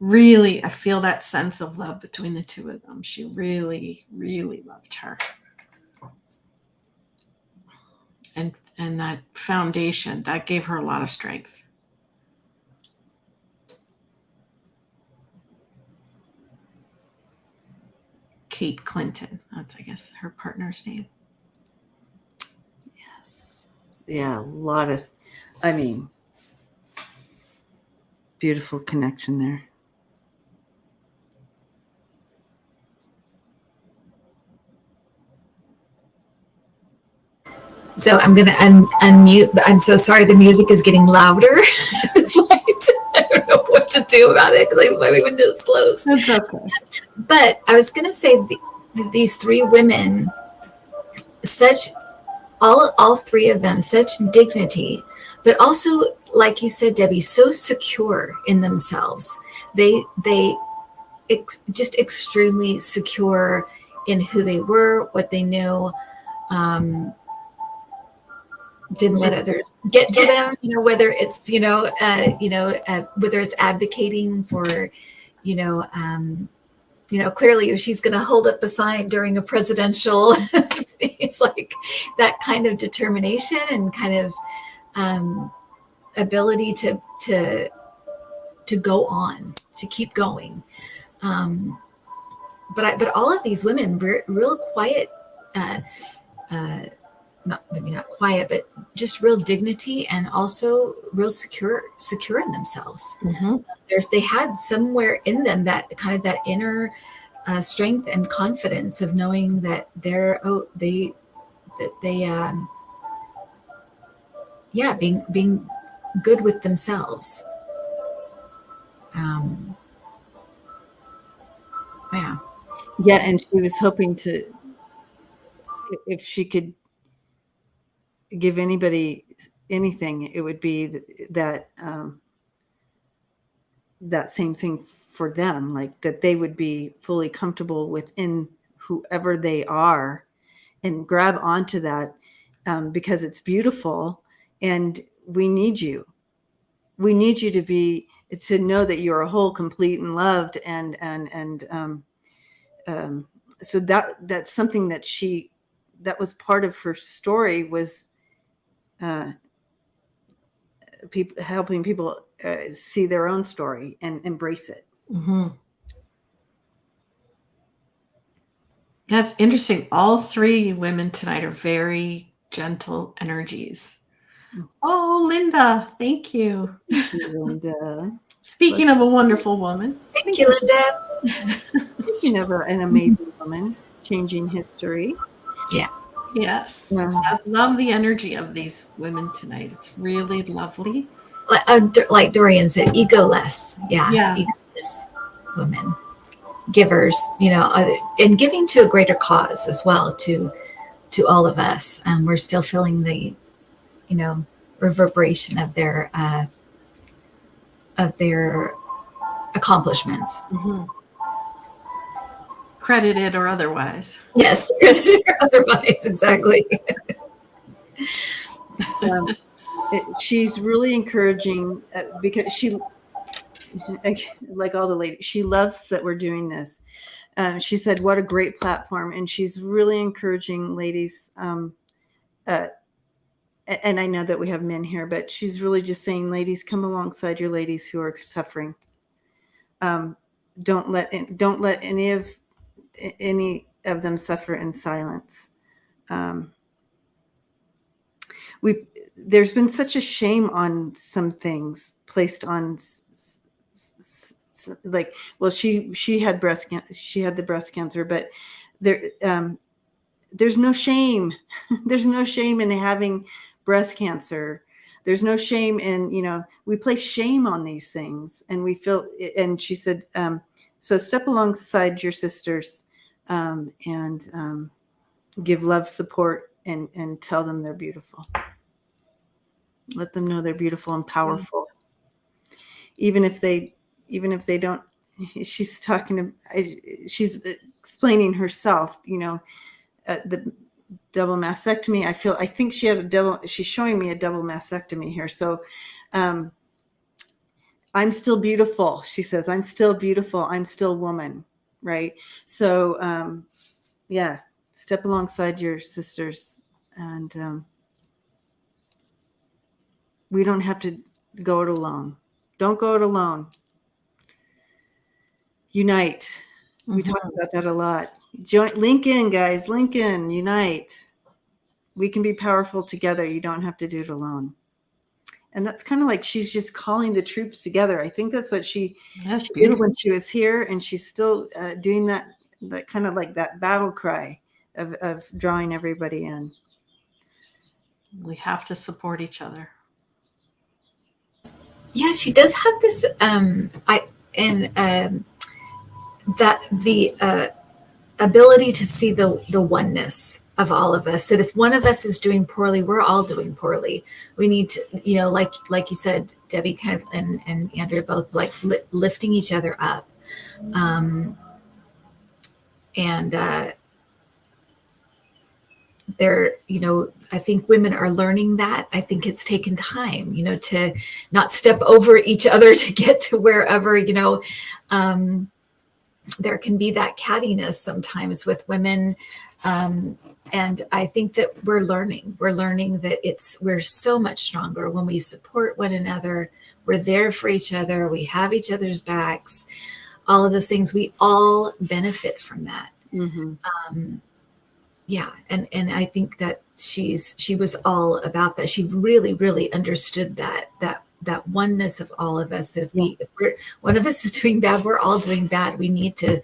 [SPEAKER 2] Really, I feel that sense of love between the two of them. She really, really loved her. And that foundation, that gave her a lot of strength. Kate Clinton, that's, I guess, her partner's name.
[SPEAKER 1] Yes. Yeah, a lot of, beautiful connection there.
[SPEAKER 3] So I'm going to unmute, but I'm so sorry. The music is getting louder. It's like, I don't know what to do about it because my window's closed.
[SPEAKER 1] That's okay.
[SPEAKER 3] But I was going to say these 3 women, such, all 3 of them, such dignity, but also, like you said, Debbie, so secure in themselves. They just extremely secure in who they were, what they knew. Didn't let others get to them, whether it's, whether it's advocating for, clearly if she's going to hold up a sign during a presidential, it's like that kind of determination and kind of ability to go on, to keep going. But all of these women were real quiet, maybe not quiet, but just real dignity and also real secure in themselves.
[SPEAKER 2] Mm-hmm.
[SPEAKER 3] They had somewhere in them that kind of that inner strength and confidence of knowing that being good with themselves.
[SPEAKER 1] Yeah, and she was hoping to, if she could give anybody anything, it would be that same thing for them, like that they would be fully comfortable within whoever they are and grab onto that because it's beautiful and we need you. We need you to know that you're whole, complete, and loved, and so that's something that was part of her story, was helping people see their own story and embrace it.
[SPEAKER 2] Mm-hmm. That's interesting. All 3 women tonight are very gentle energies. Oh, Linda, thank you.
[SPEAKER 1] Thank you, Linda.
[SPEAKER 2] Speaking of a wonderful woman.
[SPEAKER 3] Thank you, Linda.
[SPEAKER 1] Speaking of an amazing woman, changing history.
[SPEAKER 3] Yeah.
[SPEAKER 2] Yes.
[SPEAKER 1] Yeah.
[SPEAKER 2] I love the energy of these women tonight. It's really lovely.
[SPEAKER 3] Like Dorian said, egoless. Yeah.
[SPEAKER 2] Yeah.
[SPEAKER 3] Egoless. women, givers, and giving to a greater cause as well to all of us. We're still feeling the, reverberation of their accomplishments.
[SPEAKER 2] Mm-hmm. Credited or otherwise.
[SPEAKER 3] Yes, otherwise, exactly.
[SPEAKER 1] She's really encouraging because she, like all the ladies, she loves that we're doing this. She said, what a great platform. And she's really encouraging ladies. And I know that we have men here, but she's really just saying, ladies, come alongside your ladies who are suffering. Don't let any of them suffer in silence. There's been such a shame on some things placed on, like, well, she had the breast cancer, but there's no shame. There's no shame in having breast cancer. There's no shame in, we place shame on these things, and we feel, and she said, so step alongside your sisters, and give love, support, and tell them they're beautiful. Let them know they're beautiful and powerful. Even if they don't, she's explaining herself, the double mastectomy. I think she had she's showing me a double mastectomy here. So, I'm still beautiful. She says, I'm still beautiful. I'm still woman. Right. So, yeah, step alongside your sisters, and, we don't have to go it alone. Don't go it alone. Unite. We talk about that a lot. Link in, guys. Link in. Unite. We can be powerful together. You don't have to do it alone. And that's kind of like she's just calling the troops together. I think that's what she did when she was here, and she's still doing that kind of like that battle cry of drawing everybody in.
[SPEAKER 2] We have to support each other.
[SPEAKER 3] Yeah, she does have this that the ability to see the oneness of all of us, that if one of us is doing poorly, we're all doing poorly. We need to, like you said, Debbie, kind of, and Andrea, both, like lifting each other up. They're, I think women are learning that. I think it's taken time, to not step over each other to get to wherever, there can be that cattiness sometimes with women. And I think that we're learning that we're so much stronger when we support one another. We're there for each other. We have each other's backs, all of those things. We all benefit from that. Mm-hmm. Yeah. And I think that she was all about that. She really, really understood that oneness of all of us, that if one of us is doing bad, we're all doing bad. We need to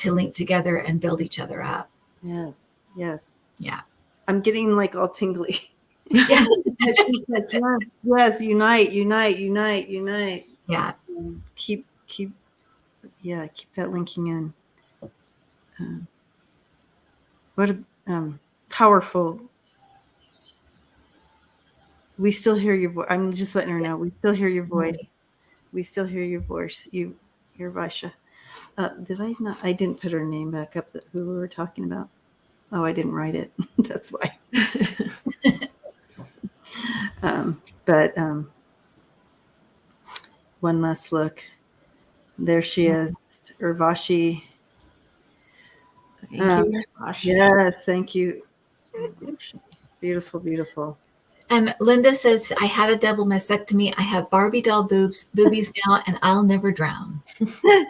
[SPEAKER 3] link together and build each other up.
[SPEAKER 1] Yes.
[SPEAKER 3] Yeah.
[SPEAKER 1] I'm getting like all tingly.
[SPEAKER 3] Yeah.
[SPEAKER 1] Yes. Unite.
[SPEAKER 3] Yeah.
[SPEAKER 1] Keep that linking in. What a powerful. We still hear your voice. I'm just letting her know. We still hear your voice. We still hear your voice. You're Vaisha. Did I not? I didn't put her name back up. Who we were talking about. Oh, I didn't write it. That's why. But one last look. There she is, Urvashi.
[SPEAKER 2] Thank you, Urvashi.
[SPEAKER 1] Yes, thank you. Beautiful, beautiful.
[SPEAKER 3] And Linda says, I had a double mastectomy. I have Barbie doll boobies now, and I'll never drown.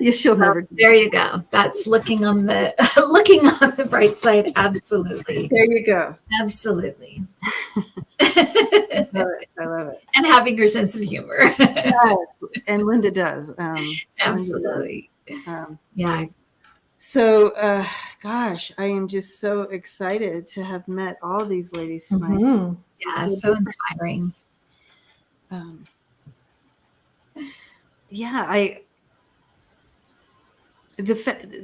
[SPEAKER 1] Yes, she'll never.
[SPEAKER 3] There you go. That's looking on the bright side. Absolutely.
[SPEAKER 1] There you go.
[SPEAKER 3] Absolutely.
[SPEAKER 1] I love it.
[SPEAKER 3] And having your sense of humor.
[SPEAKER 1] Yes. And Linda does.
[SPEAKER 3] Absolutely.
[SPEAKER 1] Linda does.
[SPEAKER 3] Yeah.
[SPEAKER 1] So, gosh, I am just so excited to have met all these ladies tonight.
[SPEAKER 3] Mm-hmm. Yeah, so inspiring.
[SPEAKER 1] Yeah,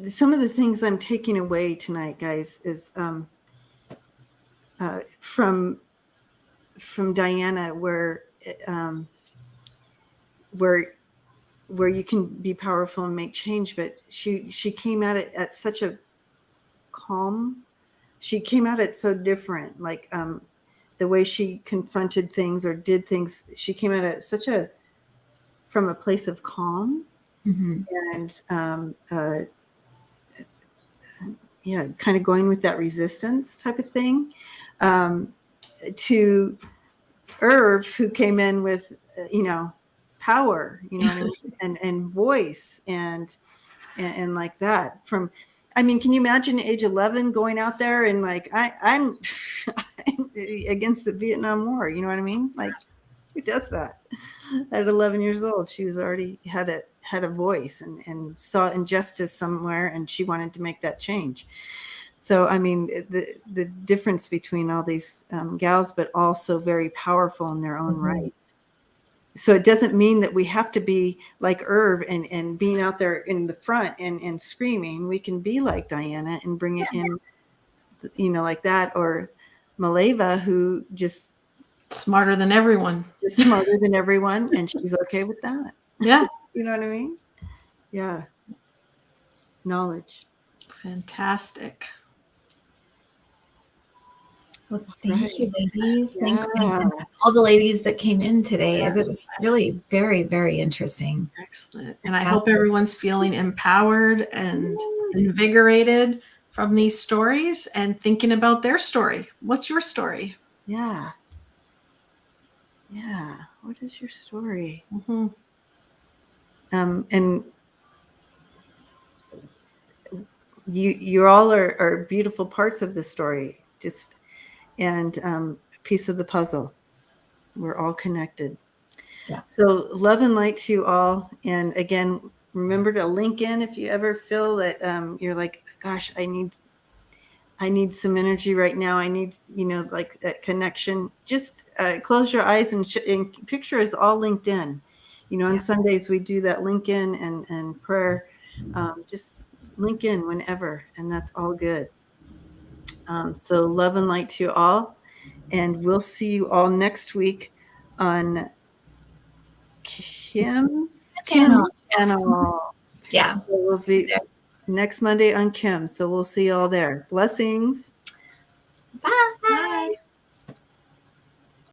[SPEAKER 1] some of the things I'm taking away tonight, guys, is from Diana, where you can be powerful and make change, but she came at it at such a calm. She came at it so different, like the way she confronted things or did things. She came at it from a place of calm, and kind of going with that resistance type of thing. To Irv, who came in with power, what I mean? and voice and like that. Can you imagine age 11 going out there and like I'm against the Vietnam War? You know what I mean? Like, who does that? At 11 years old, she was already had a voice and saw injustice somewhere, and she wanted to make that change. So, I mean, the difference between all these gals, but also very powerful in their own right. So it doesn't mean that we have to be like Irv and being out there in the front and screaming. We can be like Diana and bring it in, like that. Or Maleva, who just
[SPEAKER 2] smarter than everyone.
[SPEAKER 1] Just smarter than everyone. And she's okay with that.
[SPEAKER 2] Yeah.
[SPEAKER 1] You know what I mean? Yeah. Knowledge.
[SPEAKER 3] Well,
[SPEAKER 2] Fantastic.
[SPEAKER 3] thank you, ladies. Thank all the ladies that came in today. It was really very, very interesting.
[SPEAKER 2] Excellent. And I hope everyone's feeling empowered and invigorated from these stories and thinking about their story. What's your story?
[SPEAKER 1] Yeah. What is your story? And you all are beautiful parts of the story. And a piece of the puzzle. We're all connected.
[SPEAKER 3] Yeah.
[SPEAKER 1] So love and light to you all. And again, remember to link in if you ever feel that you're like, gosh, I need some energy right now. I need, like that connection. Just close your eyes and picture is all linked in. On Sundays we do that link in and prayer. Just link in whenever, and that's all good. So love and light to you all. And we'll see you all next week on Kim's channel.
[SPEAKER 3] Yeah.
[SPEAKER 1] So we'll be next Monday on Kim. So we'll see you all there. Blessings.
[SPEAKER 3] Bye.